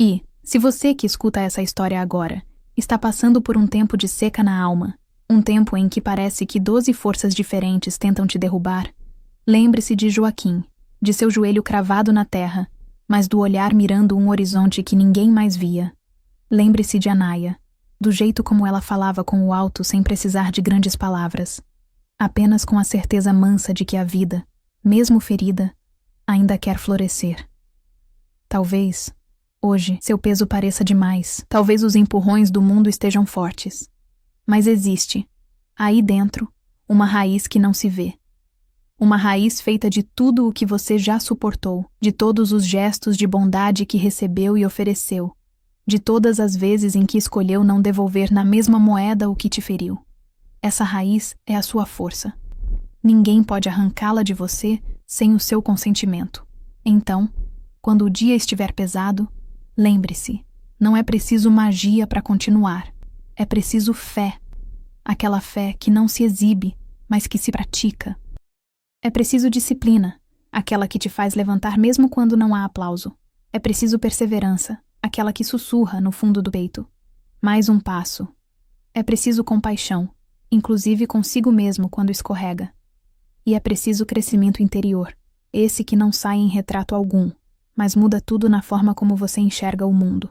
E, se você que escuta essa história agora está passando por um tempo de seca na alma, um tempo em que parece que 12 forças diferentes tentam te derrubar, lembre-se de Joaquim, de seu joelho cravado na terra, mas do olhar mirando um horizonte que ninguém mais via. Lembre-se de Anaia, do jeito como ela falava com o alto sem precisar de grandes palavras, apenas com a certeza mansa de que a vida, mesmo ferida, ainda quer florescer. Talvez, hoje, seu peso pareça demais, talvez os empurrões do mundo estejam fortes, mas existe, aí dentro, uma raiz que não se vê. Uma raiz feita de tudo o que você já suportou, de todos os gestos de bondade que recebeu e ofereceu, de todas as vezes em que escolheu não devolver na mesma moeda o que te feriu. Essa raiz é a sua força. Ninguém pode arrancá-la de você sem o seu consentimento. Então, quando o dia estiver pesado, lembre-se, não é preciso magia para continuar. É preciso fé. Aquela fé que não se exibe, mas que se pratica. É preciso disciplina, aquela que te faz levantar mesmo quando não há aplauso. É preciso perseverança, aquela que sussurra no fundo do peito. Mais um passo. É preciso compaixão, inclusive consigo mesmo quando escorrega. E é preciso crescimento interior, esse que não sai em retrato algum, mas muda tudo na forma como você enxerga o mundo.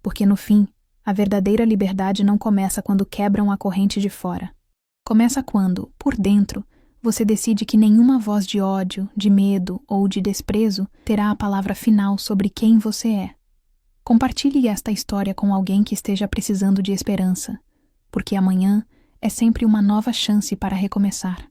Porque no fim, a verdadeira liberdade não começa quando quebram a corrente de fora. Começa quando, por dentro, você decide que nenhuma voz de ódio, de medo ou de desprezo terá a palavra final sobre quem você é. Compartilhe esta história com alguém que esteja precisando de esperança, porque amanhã é sempre uma nova chance para recomeçar.